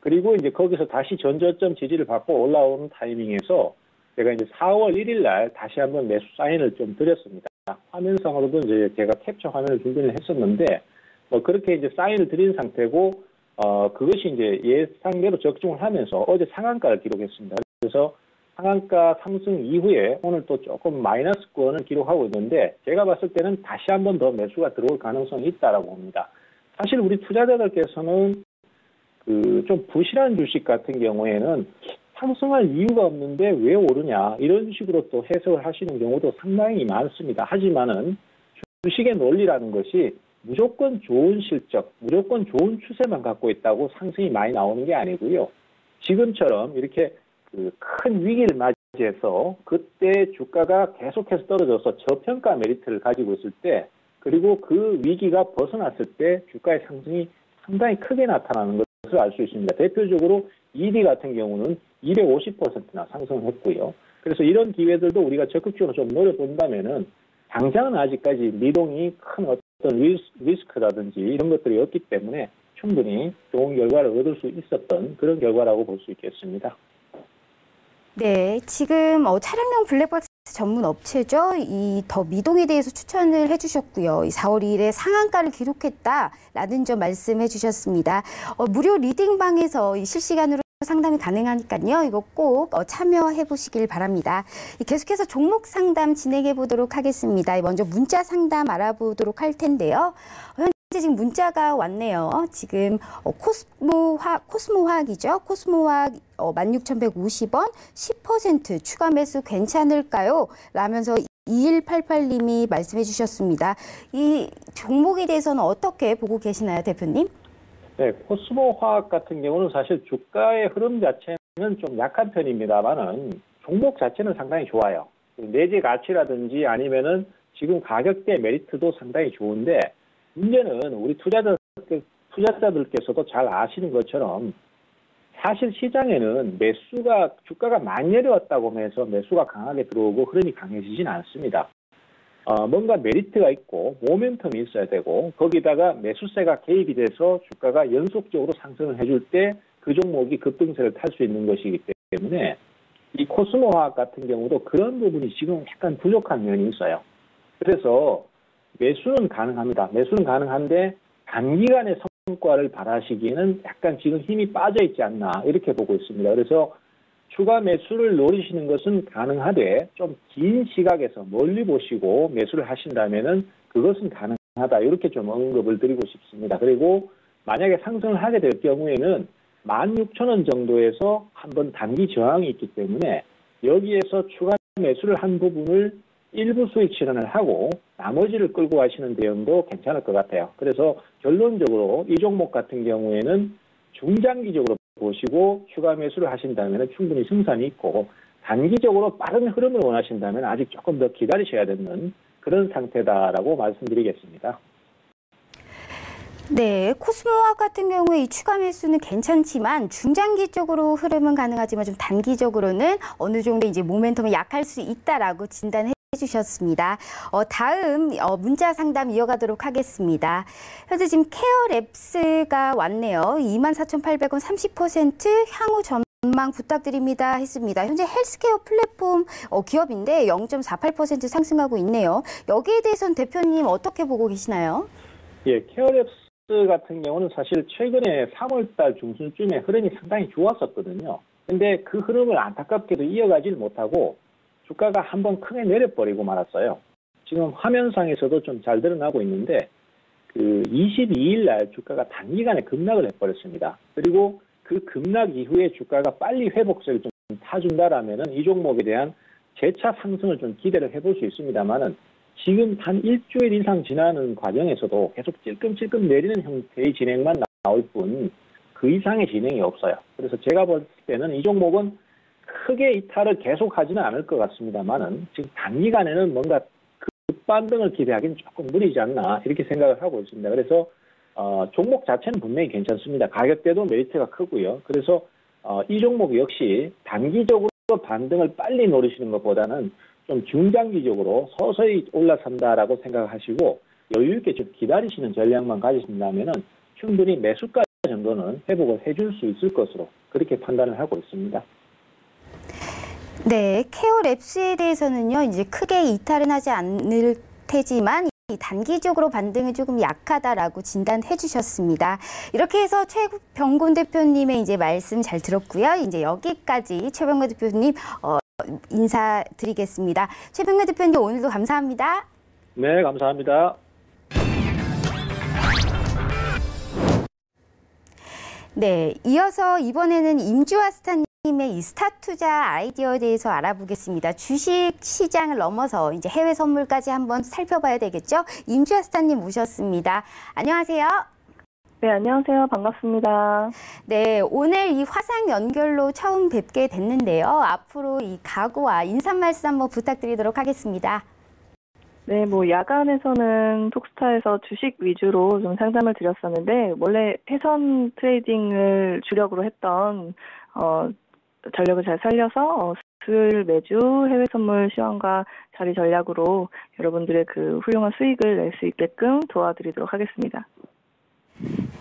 그리고 이제 거기서 다시 전저점 지지를 받고 올라오는 타이밍에서 제가 이제 4월 1일 날 다시 한번 매수 사인을 좀 드렸습니다. 화면상으로도 이제 제가 캡처 화면을 준비를 했었는데 그렇게 이제 사인을 드린 상태고 그것이 이제 예상대로 적중을 하면서 어제 상한가를 기록했습니다. 그래서 상한가 상승 이후에 오늘 또 조금 마이너스권을 기록하고 있는데 제가 봤을 때는 다시 한번 더 매수가 들어올 가능성이 있다라고 봅니다. 사실 우리 투자자들께서는 그 좀 부실한 주식 같은 경우에는 상승할 이유가 없는데 왜 오르냐 이런 식으로 또 해석을 하시는 경우도 상당히 많습니다. 하지만은 주식의 논리라는 것이 무조건 좋은 실적, 무조건 좋은 추세만 갖고 있다고 상승이 많이 나오는 게 아니고요. 지금처럼 이렇게 그 큰 위기를 맞이해서 그때 주가가 계속해서 떨어져서 저평가 메리트를 가지고 있을 때 그리고 그 위기가 벗어났을 때 주가의 상승이 상당히 크게 나타나는 것을 알 수 있습니다. 대표적으로 ED 같은 경우는 250%나 상승했고요. 그래서 이런 기회들도 우리가 적극적으로 좀 노려본다면은 당장은 아직까지 미동이 큰 어떤 리스크라든지 이런 것들이 없기 때문에 충분히 좋은 결과를 얻을 수 있었던 그런 결과라고 볼 수 있겠습니다. 네, 지금 차량용 블랙박스 전문 업체죠. 이 더 미동에 대해서 추천을 해주셨고요. 이 4월 2일에 상한가를 기록했다라는 점 말씀해 주셨습니다. 무료 리딩방에서 실시간으로 상담이 가능하니까요. 이거 꼭 참여해 보시길 바랍니다. 계속해서 종목 상담 진행해 보도록 하겠습니다. 먼저 문자 상담 알아보도록 할 텐데요. 현재 지금 문자가 왔네요. 지금 코스모화학이죠. 코스모화학 16,150원 10% 추가 매수 괜찮을까요? 라면서 2188님이 말씀해 주셨습니다. 이 종목에 대해서는 어떻게 보고 계시나요, 대표님? 네, 코스모화학 같은 경우는 사실 주가의 흐름 자체는 좀 약한 편입니다만은 종목 자체는 상당히 좋아요. 내재 가치라든지 아니면은 지금 가격대 메리트도 상당히 좋은데 문제는 우리 투자자들께서도 잘 아시는 것처럼 사실 시장에는 주가가 많이 내려왔다고 해서 매수가 강하게 들어오고 흐름이 강해지진 않습니다. 뭔가 메리트가 있고 모멘텀이 있어야 되고 거기다가 매수세가 개입이 돼서 주가가 연속적으로 상승을 해줄 때 그 종목이 급등세를 탈 수 있는 것이기 때문에 이 코스모화학 같은 경우도 그런 부분이 지금 약간 부족한 면이 있어요. 그래서 매수는 가능합니다. 매수는 가능한데 단기간의 성과를 바라시기에는 약간 지금 힘이 빠져 있지 않나 이렇게 보고 있습니다. 그래서 추가 매수를 노리시는 것은 가능하되 좀 긴 시각에서 멀리 보시고 매수를 하신다면은 그것은 가능하다 이렇게 좀 언급을 드리고 싶습니다. 그리고 만약에 상승을 하게 될 경우에는 16,000원 정도에서 한번 단기 저항이 있기 때문에 여기에서 추가 매수를 한 부분을 일부 수익 실현을 하고 나머지를 끌고 가시는 대응도 괜찮을 것 같아요. 그래서 결론적으로 이 종목 같은 경우에는 중장기적으로 보시고 추가 매수를 하신다면 충분히 승산이 있고 단기적으로 빠른 흐름을 원하신다면 아직 조금 더 기다리셔야 되는 그런 상태다라고 말씀드리겠습니다. 네, 코스모화학 같은 경우에 이 추가 매수는 괜찮지만 중장기적으로 흐름은 가능하지만 좀 단기적으로는 어느 정도 이제 모멘텀이 약할 수 있다라고 진단해 주셨습니다. 다음 문자 상담 이어가도록 하겠습니다. 현재 지금 케어랩스가 왔네요. 24,800원 30% 향후 전망 부탁드립니다 했습니다. 현재 헬스케어 플랫폼 기업인데 0.48% 상승하고 있네요. 여기에 대해서는 대표님 어떻게 보고 계시나요? 예, 케어랩스 같은 경우는 사실 최근에 3월달 중순쯤에 흐름이 상당히 좋았었거든요. 근데 그 흐름을 안타깝게도 이어가질 못하고 주가가 한번 크게 내려버리고 말았어요. 지금 화면상에서도 좀 잘 드러나고 있는데 그 22일 날 주가가 단기간에 급락을 해버렸습니다. 그리고 그 급락 이후에 주가가 빨리 회복세를 좀 타준다라면은 이 종목에 대한 재차 상승을 좀 기대를 해볼 수 있습니다만은 지금 한 일주일 이상 지나는 과정에서도 계속 찔끔찔끔 내리는 형태의 진행만 나올 뿐 그 이상의 진행이 없어요. 그래서 제가 볼 때는 이 종목은 크게 이탈을 계속하지는 않을 것 같습니다만은 지금 단기간에는 뭔가 급반등을 기대하기는 조금 무리지 않나 이렇게 생각을 하고 있습니다. 그래서 종목 자체는 분명히 괜찮습니다. 가격대도 메리트가 크고요. 그래서 이 종목 역시 단기적으로 반등을 빨리 노리시는 것보다는 좀 중장기적으로 서서히 올라선다라고 생각하시고 여유 있게 좀 기다리시는 전략만 가지신다면은 충분히 매수가 정도는 회복을 해줄 수 있을 것으로 그렇게 판단을 하고 있습니다. 네, 케어랩스에 대해서는요, 이제 크게 이탈은 하지 않을 테지만 단기적으로 반등은 조금 약하다라고 진단해 주셨습니다. 이렇게 해서 최병곤 대표님의 이제 말씀 잘 들었고요. 이제 여기까지 최병곤 대표님 인사드리겠습니다. 최병곤 대표님 오늘도 감사합니다. 네, 감사합니다. 네, 이어서 이번에는 임주아 스타님의 이 스타투자 아이디어에 대해서 알아보겠습니다. 주식 시장을 넘어서 이제 해외 선물까지 한번 살펴봐야 되겠죠? 임주아 스타님 모셨습니다. 안녕하세요. 네, 안녕하세요. 반갑습니다. 네, 오늘 이 화상 연결로 처음 뵙게 됐는데요. 앞으로 이 각오와 인사 말씀 한번 부탁드리도록 하겠습니다. 네, 뭐 야간에서는 톡스타에서 주식 위주로 좀 상담을 드렸었는데 원래 해선 트레이딩을 주력으로 했던 전력을 잘 살려서 수요일 매주 해외 선물 시황과 자리 전략으로 여러분들의 그 훌륭한 수익을 낼 수 있게끔 도와드리도록 하겠습니다.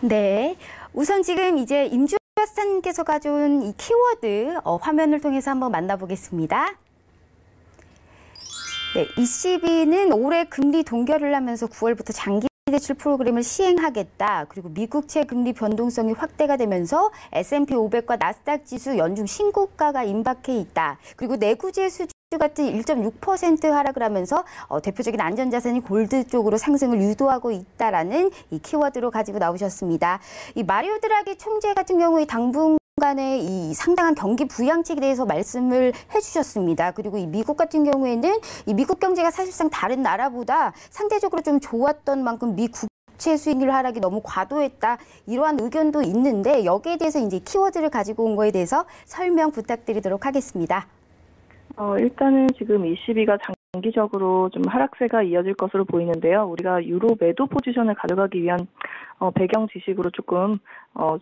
네, 우선 지금 이제 임주아 스타님께서 가져온 이 키워드 화면을 통해서 한번 만나보겠습니다. 네, ECB는 올해 금리 동결을 하면서 9월부터 장기 대출 프로그램을 시행하겠다. 그리고 미국채 금리 변동성이 확대가 되면서 S&P 500과 나스닥 지수 연중 신고가가 임박해 있다. 그리고 내구재 수주 같은 1.6% 하락을 하면서 대표적인 안전자산이 골드 쪽으로 상승을 유도하고 있다라는 이 키워드로 가지고 나오셨습니다. 이 마리오 드라기 총재 같은 경우에 당분간의 이 상당한 경기 부양책에 대해서 말씀을 해주셨습니다. 그리고 이 미국 같은 경우에는 이 미국 경제가 사실상 다른 나라보다 상대적으로 좀 좋았던 만큼 국채 수익률 하락이 너무 과도했다. 이러한 의견도 있는데 여기에 대해서 이제 키워드를 가지고 온 거에 대해서 설명 부탁드리도록 하겠습니다. 일단은 지금 ECB가 장기적으로 좀 하락세가 이어질 것으로 보이는데요. 우리가 유로 매도 포지션을 가져가기 위한 배경 지식으로 조금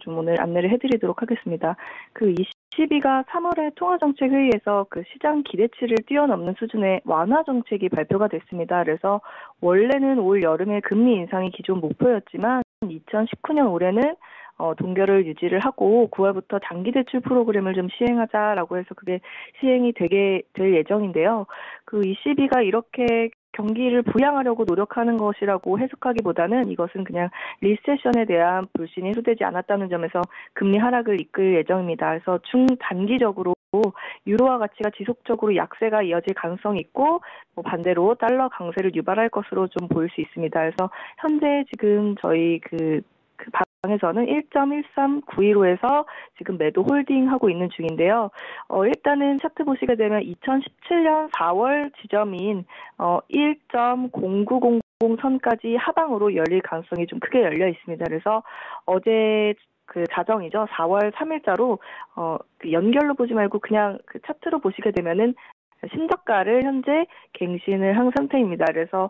좀 오늘 안내를 해드리도록 하겠습니다. 그 ECB가 3월에 통화정책회의에서 그 시장 기대치를 뛰어넘는 수준의 완화 정책이 발표가 됐습니다. 그래서 원래는 올 여름에 금리 인상이 기존 목표였지만 2019년 올해는 동결을 유지를 하고 9월부터 장기 대출 프로그램을 좀 시행하자라고 해서 그게 시행이 되게 될 예정인데요. 그 ECB가 이렇게 경기를 부양하려고 노력하는 것이라고 해석하기보다는 이것은 그냥 리세션에 대한 불신이 해소되지 않았다는 점에서 금리 하락을 이끌 예정입니다. 그래서 중단기적으로 유로화 가치가 지속적으로 약세가 이어질 가능성이 있고 반대로 달러 강세를 유발할 것으로 좀 보일 수 있습니다. 그래서 현재 지금 저희 그 방에서는 1.13915에서 지금 매도 홀딩하고 있는 중인데요. 일단은 차트 보시게 되면 2017년 4월 지점인 1.0900 선까지 하방으로 열릴 가능성이 좀 크게 열려 있습니다. 그래서 어제 그 자정이죠. 4월 3일자로 그 연결로 보지 말고 그냥 그 차트로 보시게 되면은 신저가를 현재 갱신을 한 상태입니다. 그래서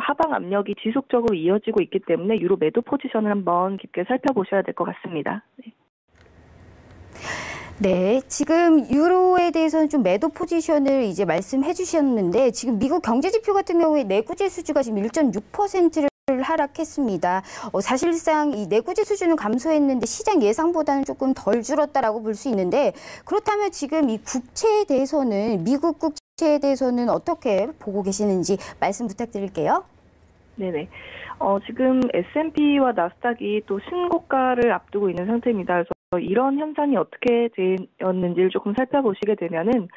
하방 압력이 지속적으로 이어지고 있기 때문에 유로 매도 포지션을 한번 깊게 살펴보셔야 될 것 같습니다. 네, 지금 유로에 대해서는 좀 매도 포지션을 이제 말씀해 주셨는데 지금 미국 경제 지표 같은 경우에 내구재 수주가 지금 1.6%를 하락했습니다. 사실상 이 내구재 수준은 감소했는데 시장 예상보다는 조금 덜 줄었다라고 볼 수 있는데 그렇다면 지금 이 국채에 대해서는 미국 국채에 대해서는 어떻게 보고 계시는지 말씀 부탁드릴게요. 네네. 지금 S&P와 나스닥이 또 신고가를 앞두고 있는 상태입니다. 그래서 이런 현상이 어떻게 되었는지를 조금 살펴보시게 되면은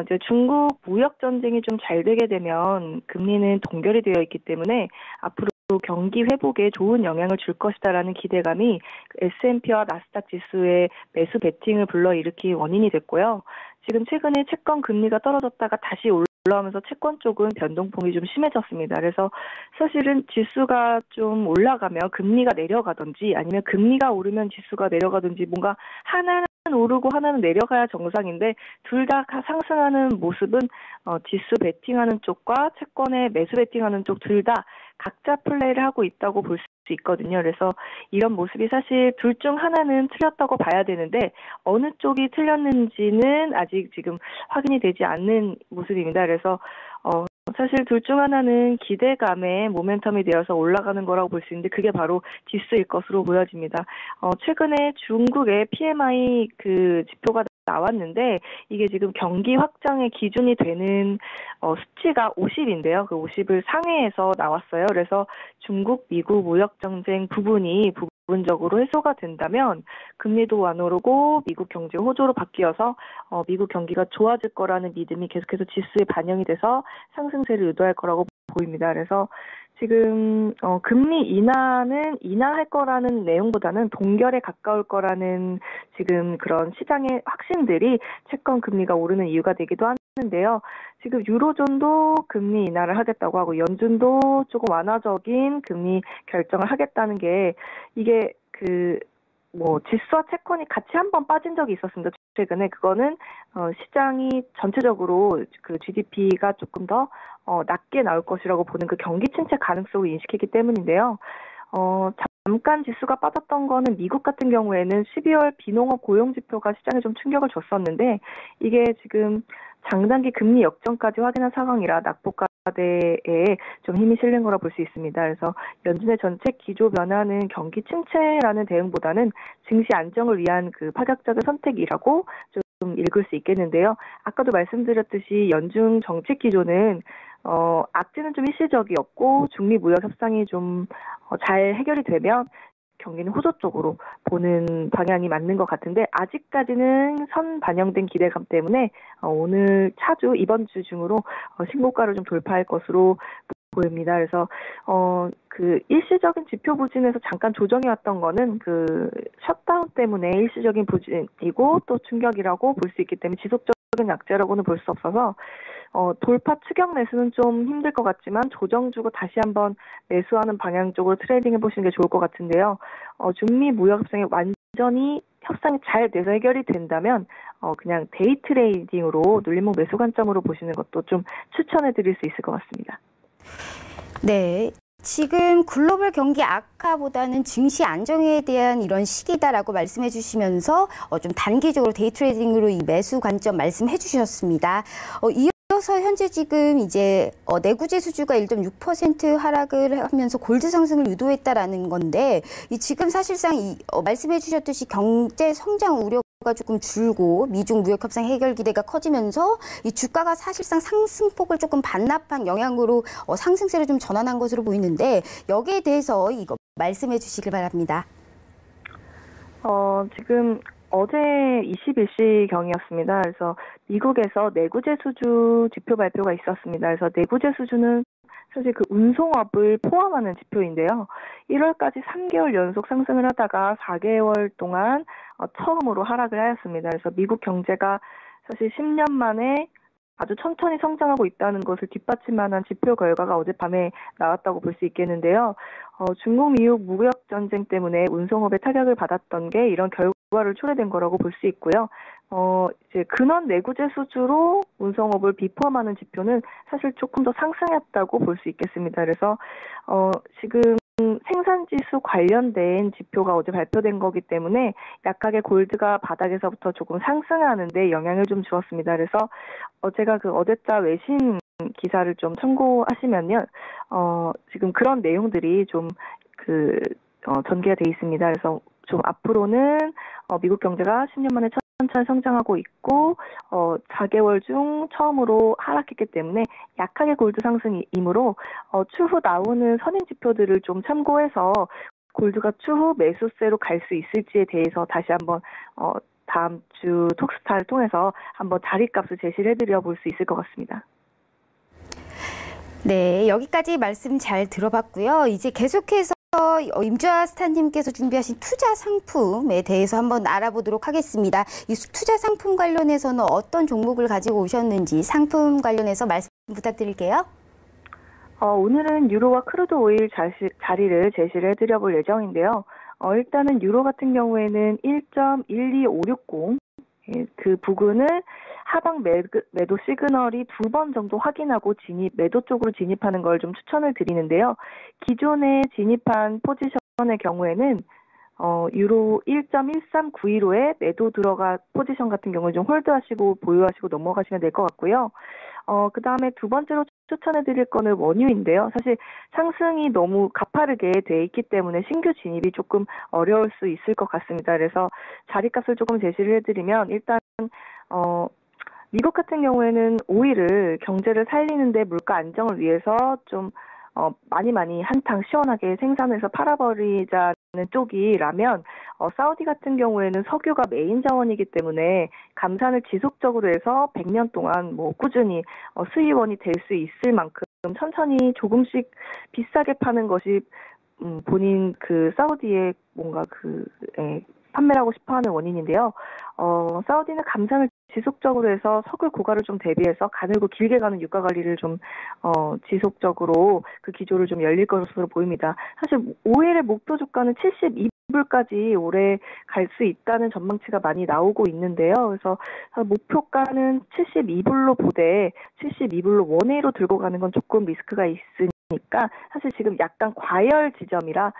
이제 중국 무역 전쟁이 좀 잘 되게 되면 금리는 동결이 되어 있기 때문에 앞으로 경기 회복에 좋은 영향을 줄 것이다라는 기대감이 S&P와 나스닥 지수의 매수 베팅을 불러일으킨 원인이 됐고요. 지금 최근에 채권 금리가 떨어졌다가 다시 올라오면서 채권 쪽은 변동폭이 좀 심해졌습니다. 그래서 사실은 지수가 좀 올라가면 금리가 내려가든지 아니면 금리가 오르면 지수가 내려가든지 뭔가 하나는 오르고 하나는 내려가야 정상인데 둘 다 상승하는 모습은 지수 베팅하는 쪽과 채권에 매수 베팅하는 쪽 둘 다 각자 플레이를 하고 있다고 볼 수 있거든요. 그래서 이런 모습이 사실 둘 중 하나는 틀렸다고 봐야 되는데 어느 쪽이 틀렸는지는 아직 지금 확인이 되지 않는 모습입니다. 그래서 사실 둘 중 하나는 기대감에 모멘텀이 되어서 올라가는 거라고 볼 수 있는데 그게 바로 지수일 것으로 보여집니다. 최근에 중국의 PMI 그 지표가 나왔는데 이게 지금 경기 확장의 기준이 되는 수치가 50인데요. 그 50을 상회해서 나왔어요. 그래서 중국, 미국 무역 전쟁 부분적으로 해소가 된다면 금리도 완오르고 미국 경제 호조로 바뀌어서 미국 경기가 좋아질 거라는 믿음이 계속해서 지수에 반영이 돼서 상승세를 유도할 거라고 보입니다. 그래서 지금 금리 인하할 거라는 내용보다는 동결에 가까울 거라는 지금 그런 시장의 확신들이 채권 금리가 오르는 이유가 되기도 하는데요. 지금 유로존도 금리 인하를 하겠다고 하고 연준도 조금 완화적인 금리 결정을 하겠다는 게 이게 그 지수와 채권이 같이 한번 빠진 적이 있었습니다. 최근에 그거는 시장이 전체적으로 그 GDP가 조금 더 낮게 나올 것이라고 보는 그 경기 침체 가능성을 인식했기 때문인데요. 잠깐 지수가 빠졌던 거는 미국 같은 경우에는 12월 비농업 고용 지표가 시장에 좀 충격을 줬었는데 이게 지금 장단기 금리 역전까지 확인한 상황이라 낙폭과대에 좀 힘이 실린 거라 볼 수 있습니다. 그래서 연준의 정책 기조 변화는 경기 침체라는 대응보다는 증시 안정을 위한 그 파격적인 선택이라고 좀 읽을 수 있겠는데요. 아까도 말씀드렸듯이 연준 정책 기조는 악재는 좀 일시적이었고 중미 무역 협상이 좀 잘 해결이 되면 경기는 호조 쪽으로 보는 방향이 맞는 것 같은데 아직까지는 선 반영된 기대감 때문에 오늘 차주 이번 주 중으로 신고가를 좀 돌파할 것으로 보입니다. 그래서 그 일시적인 지표 부진에서 잠깐 조정이 왔던 거는 그 셧다운 때문에 일시적인 부진이고 또 충격이라고 볼 수 있기 때문에 지속적인 약재라고는 볼 수 없어서 돌파 추격 매수는 좀 힘들 것 같지만 조정 주고 다시 한번 매수하는 방향 쪽으로 트레이딩 해보시는 게 좋을 것 같은데요. 중미 무역 협상이 완전히 협상이 잘 돼서 해결이 된다면 그냥 데이 트레이딩으로 눌림목 매수 관점으로 보시는 것도 좀 추천해 드릴 수 있을 것 같습니다. 네. 지금 글로벌 경기 악화보다는 증시 안정에 대한 이런 시기다라고 말씀해 주시면서 좀 단기적으로 데이 트레이딩으로 이 매수 관점 말씀해 주셨습니다. 이어서 현재 지금 이제 내구재 수주가 1.6% 하락을 하면서 골드 상승을 유도했다라는 건데 지금 사실상 말씀해 주셨듯이 경제 성장 우려가 조금 줄고 미중 무역 협상 해결 기대가 커지면서 이 주가가 사실상 상승폭을 조금 반납한 영향으로 상승세를 좀 전환한 것으로 보이는데 여기에 대해서 이거 말씀해 주시길 바랍니다. 지금 어제 21시경이었습니다. 그래서 미국에서 내구재 수주 지표 발표가 있었습니다. 그래서 내구재 수주는 사실 그 운송업을 포함하는 지표인데요. 1월까지 3개월 연속 상승을 하다가 4개월 동안 처음으로 하락을 하였습니다. 그래서 미국 경제가 사실 10년 만에 아주 천천히 성장하고 있다는 것을 뒷받침하는 지표 결과가 어젯밤에 나왔다고 볼 수 있겠는데요. 중국 미국 무역 전쟁 때문에 운송업에 타격을 받았던 게 이런 결과를 초래된 거라고 볼 수 있고요. 이제 근원 내구재 수주로 운송업을 비포함하는 지표는 사실 조금 더 상승했다고 볼 수 있겠습니다. 그래서 지금 생산지수 관련된 지표가 어제 발표된 거기 때문에 약하게 골드가 바닥에서부터 조금 상승하는데 영향을 좀 주었습니다. 그래서 제가 그 어제자 외신 기사를 좀 참고하시면요, 지금 그런 내용들이 좀 전개가 돼 있습니다. 그래서 좀 앞으로는 미국 경제가 10년 만에 천천히 성장하고 있고 4개월 중 처음으로 하락했기 때문에 약하게 골드 상승이므로 추후 나오는 선행 지표들을 좀 참고해서 골드가 추후 매수세로 갈 수 있을지에 대해서 다시 한번 다음 주 톡스타를 통해서 한번 자리값을 제시를 해드려 볼 수 있을 것 같습니다. 네, 여기까지 말씀 잘 들어봤고요. 이제 계속해서 임주아 스타님께서 준비하신 투자 상품에 대해서 한번 알아보도록 하겠습니다. 이 투자 상품 관련해서는 어떤 종목을 가지고 오셨는지 상품 관련해서 말씀 부탁드릴게요. 오늘은 유로와 크루드 오일 자리를 제시를 해드려 볼 예정인데요. 일단은 유로 같은 경우에는 1.12560 그 부근을 하방 매도 시그널이 2번 정도 확인하고 매도 쪽으로 진입하는 걸 좀 추천을 드리는데요. 기존에 진입한 포지션의 경우에는 유로 1.13915에 매도 들어가 포지션 같은 경우는 좀 홀드하시고 보유하시고 넘어가시면 될 것 같고요. 그 다음에 두 번째로 추천해 드릴 거는 원유인데요. 사실 상승이 너무 가파르게 돼 있기 때문에 신규 진입이 조금 어려울 수 있을 것 같습니다. 그래서 자리값을 조금 제시를 해드리면 일단 미국 같은 경우에는 오일을 경제를 살리는데 물가 안정을 위해서 좀 많이 한탕 시원하게 생산해서 팔아버리자는 쪽이라면 사우디 같은 경우에는 석유가 메인 자원이기 때문에 감산을 지속적으로 해서 100년 동안 꾸준히 수입원이 될 수 있을 만큼 천천히 조금씩 비싸게 파는 것이 본인 그 사우디의 뭔가 판매를 하고 싶어하는 원인인데요. 사우디는 감산을 지속적으로 해서 석유 고가를 좀 대비해서 가늘고 길게 가는 유가 관리를 좀 지속적으로 그 기조를 좀 열릴 것으로 보입니다. 사실 오일의 목표 주가는 불까지 올해 갈 수 있다는 전망치가 많이 나오고 있는데요. 그래서 목표가는 72불로 보되 72불로 원웨이로 들고 가는 건 조금 리스크가 있으니까 사실 지금 약간 과열 지점이라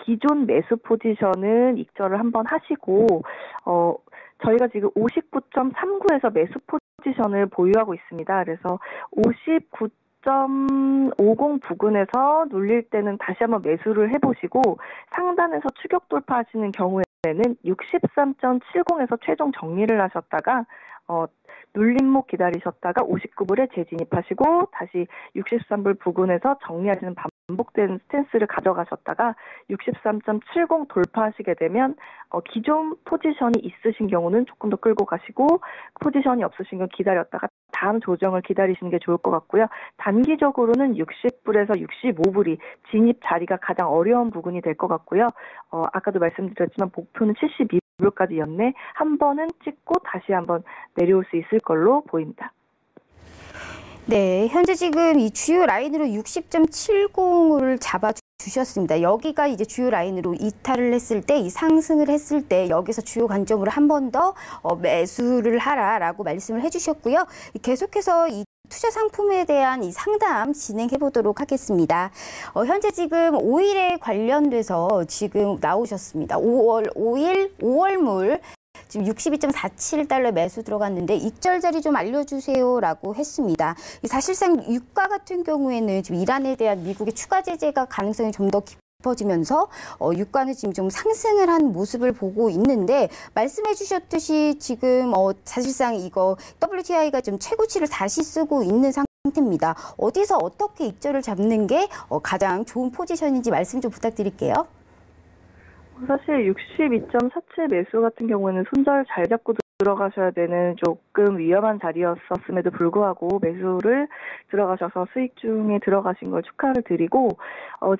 기존 매수 포지션은 익절을 한번 하시고 저희가 지금 59.39에서 매수 포지션을 보유하고 있습니다. 그래서 59.50 부근에서 눌릴 때는 다시 한번 매수를 해보시고 상단에서 추격 돌파하시는 경우에는 63.70에서 최종 정리를 하셨다가 눌림목 기다리셨다가 59불에 재진입하시고 다시 63불 부근에서 정리하시는 반복된 스탠스를 가져가셨다가 63.70 돌파하시게 되면 기존 포지션이 있으신 경우는 조금 더 끌고 가시고 포지션이 없으신 경우 기다렸다가 다음 조정을 기다리시는 게 좋을 것 같고요. 단기적으로는 60불에서 65불이 진입 자리가 가장 어려운 부분이 될 것 같고요. 아까도 말씀드렸지만 목표는 72불까지 였네. 한 번은 찍고 다시 한번 내려올 수 있을 걸로 보입니다. 네, 현재 지금 이 주요 라인으로 60.70을 잡아주셨습니다. 여기가 이제 주요 라인으로 이탈을 했을 때, 이 상승을 했을 때 여기서 주요 관점으로 한 번 더 매수를 하라라고 말씀을 해주셨고요. 계속해서 이 투자 상품에 대한 이 상담 진행해 보도록 하겠습니다. 현재 지금 오일에 관련돼서 지금 나오셨습니다. 5월물 지금 62.47달러 매수 들어갔는데 익절 자리 좀 알려주세요라고 했습니다. 사실상 유가 같은 경우에는 지금 이란에 대한 미국의 추가 제재가 가능성이 좀 더 깊어지면서 유가는 지금 좀 상승을 한 모습을 보고 있는데 말씀해 주셨듯이 지금 사실상 이거 WTI가 좀 최고치를 다시 쓰고 있는 상태입니다. 어디서 어떻게 익절을 잡는 게 가장 좋은 포지션인지 말씀 좀 부탁드릴게요. 사실 62.47 매수 같은 경우에는 손절 잘 잡고 들어가셔야 되는 조금 위험한 자리였었음에도 불구하고 매수를 들어가셔서 수익 중에 들어가신 걸 축하를 드리고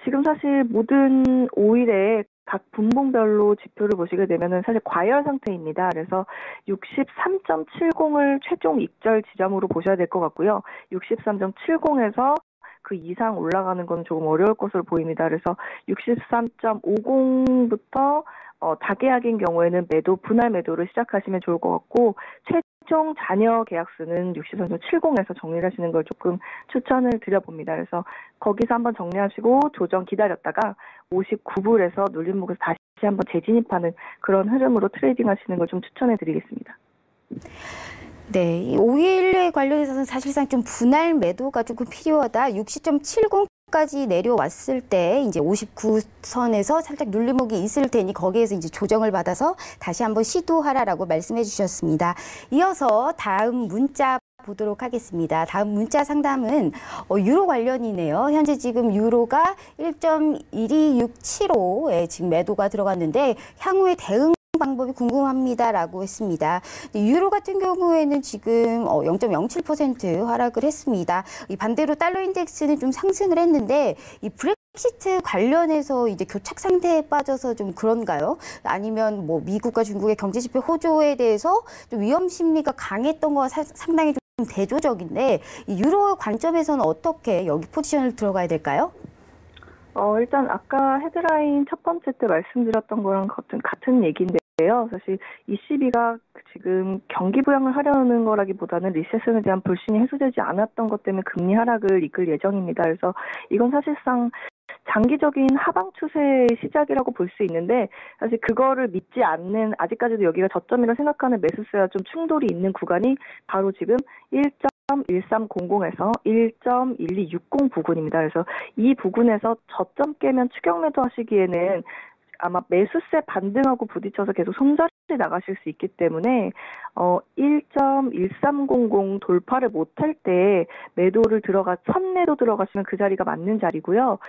지금 사실 모든 오일의 각 분봉별로 지표를 보시게 되면은 사실 과열 상태입니다. 그래서 63.70을 최종 익절 지점으로 보셔야 될 것 같고요. 63.70에서 그 이상 올라가는 건 조금 어려울 것으로 보입니다. 그래서 63.50부터 다계약인 경우에는 분할 매도를 시작하시면 좋을 것 같고 최종 잔여 계약수는 63.70에서 정리를 하시는 걸 조금 추천을 드려봅니다. 그래서 거기서 한번 정리하시고 조정 기다렸다가 59불에서 눌림목에서 다시 한번 재진입하는 그런 흐름으로 트레이딩 하시는 걸 좀 추천해 드리겠습니다. 네, 오일에 관련해서는 사실상 좀 분할 매도가 조금 필요하다. 60.70까지 내려왔을 때 이제 59선에서 살짝 눌림목이 있을 테니 거기에서 이제 조정을 받아서 다시 한번 시도하라라고 말씀해 주셨습니다. 이어서 다음 문자 보도록 하겠습니다. 다음 문자 상담은 유로 관련이네요. 현재 지금 유로가 1.12675에 지금 매도가 들어갔는데 향후에 대응 방법이 궁금합니다라고 했습니다. 유로 같은 경우에는 지금 0.07% 하락을 했습니다. 이 반대로 달러 인덱스는 좀 상승을 했는데 이 브렉시트 관련해서 이제 교착 상태에 빠져서 좀 그런가요? 아니면 뭐 미국과 중국의 경제 지표 호조에 대해서 좀 위험 심리가 강했던 거와 상당히 좀 대조적인데 이 유로 관점에서는 어떻게 여기 포지션을 들어가야 될까요? 일단 아까 헤드라인 첫 번째 때 말씀드렸던 거랑 같은 얘기인데요. 사실 ECB가 지금 경기 부양을 하려는 거라기보다는 리세션에 대한 불신이 해소되지 않았던 것 때문에 금리 하락을 이끌 예정입니다. 그래서 이건 사실상 장기적인 하방 추세의 시작이라고 볼 수 있는데 사실 그거를 믿지 않는 아직까지도 여기가 저점이라고 생각하는 매수세와 좀 충돌이 있는 구간이 바로 지금 1.1300에서 1.1260 부근입니다. 그래서 이 부근에서 저점 깨면 추격 매도 하시기에는 아마 매수세 반등하고 부딪혀서 계속 손절이 나가실 수 있기 때문에 1.1300 돌파를 못할 때 선매도 들어가시면 그 자리가 맞는 자리고요.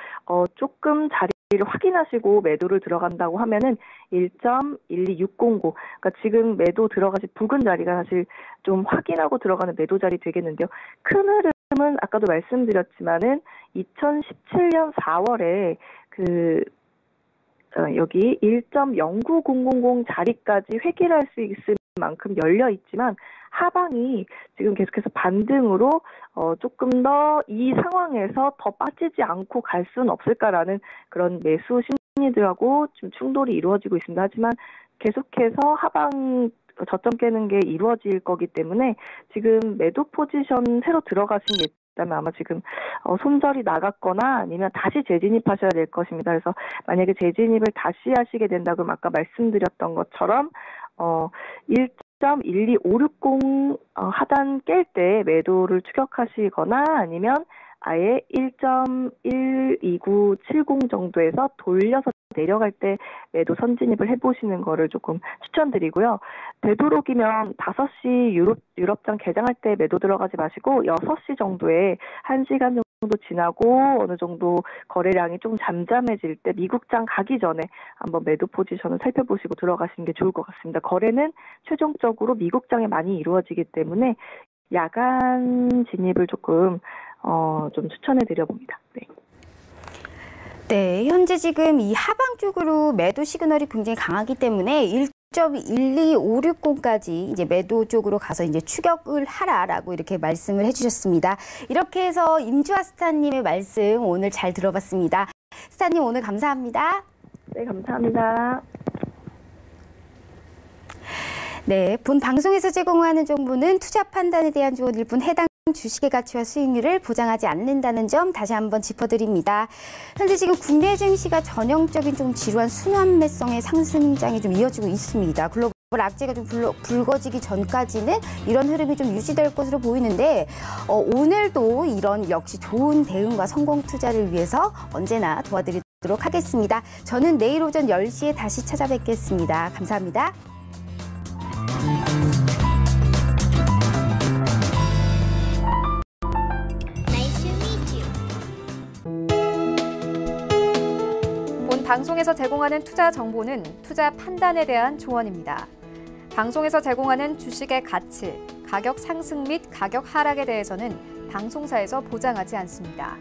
조금 자리를 확인하시고 매도를 들어간다고 하면은 1.12600 그러니까 지금 매도 들어가신 부근 자리가 사실 좀 확인하고 들어가는 매도 자리 되겠는데요. 큰 흐름은 아까도 말씀드렸지만은 2017년 4월에 여기 1.09000 자리까지 회귀를 할 수 있을 만큼 열려 있지만 하방이 지금 계속해서 반등으로 조금 더 이 상황에서 더 빠지지 않고 갈 수는 없을까라는 그런 매수 심리들하고 좀 충돌이 이루어지고 있습니다. 하지만 계속해서 하방 저점 깨는 게 이루어질 거기 때문에 지금 매도 포지션 새로 들어가신 게 있다면 아마 지금 손절이 나갔거나 아니면 다시 재진입하셔야 될 것입니다. 그래서 만약에 재진입을 다시 하시게 된다 그러면 아까 말씀드렸던 것처럼 1.12560 하단 깰 때 매도를 추격하시거나 아니면 아예 1.12970 정도에서 돌려서 내려갈 때 매도 선진입을 해보시는 거를 조금 추천드리고요. 되도록이면 5시 유럽장 개장할 때 매도 들어가지 마시고 6시 정도에 1시간 정도 지나고 어느 정도 거래량이 좀 잠잠해질 때 미국장 가기 전에 한번 매도 포지션을 살펴보시고 들어가시는 게 좋을 것 같습니다. 거래는 최종적으로 미국장에 많이 이루어지기 때문에 야간 진입을 조금 좀 추천해 드려봅니다. 네. 네, 현재 지금 이 하방 쪽으로 매도 시그널이 굉장히 강하기 때문에 1.12560까지 이제 매도 쪽으로 가서 이제 추격을 하라라고 이렇게 말씀을 해주셨습니다. 이렇게 해서 임주아 스타님의 말씀 오늘 잘 들어봤습니다. 스타님 오늘 감사합니다. 네, 감사합니다. 네, 본 방송에서 제공하는 정보는 투자 판단에 대한 조언일 뿐 해당 주식의 가치와 수익률을 보장하지 않는다는 점 다시 한번 짚어드립니다. 현재 지금 국내 증시가 전형적인 좀 지루한 순환매성의 상승장이 좀 이어지고 있습니다. 글로벌 악재가 좀 불거지기 전까지는 이런 흐름이 좀 유지될 것으로 보이는데 오늘도 이런 역시 좋은 대응과 성공 투자를 위해서 언제나 도와드리도록 하겠습니다. 저는 내일 오전 10시에 다시 찾아뵙겠습니다. 감사합니다. 방송에서 제공하는 투자 정보는 투자 판단에 대한 조언입니다. 방송에서 제공하는 주식의 가치, 가격 상승 및 가격 하락에 대해서는 방송사에서 보장하지 않습니다.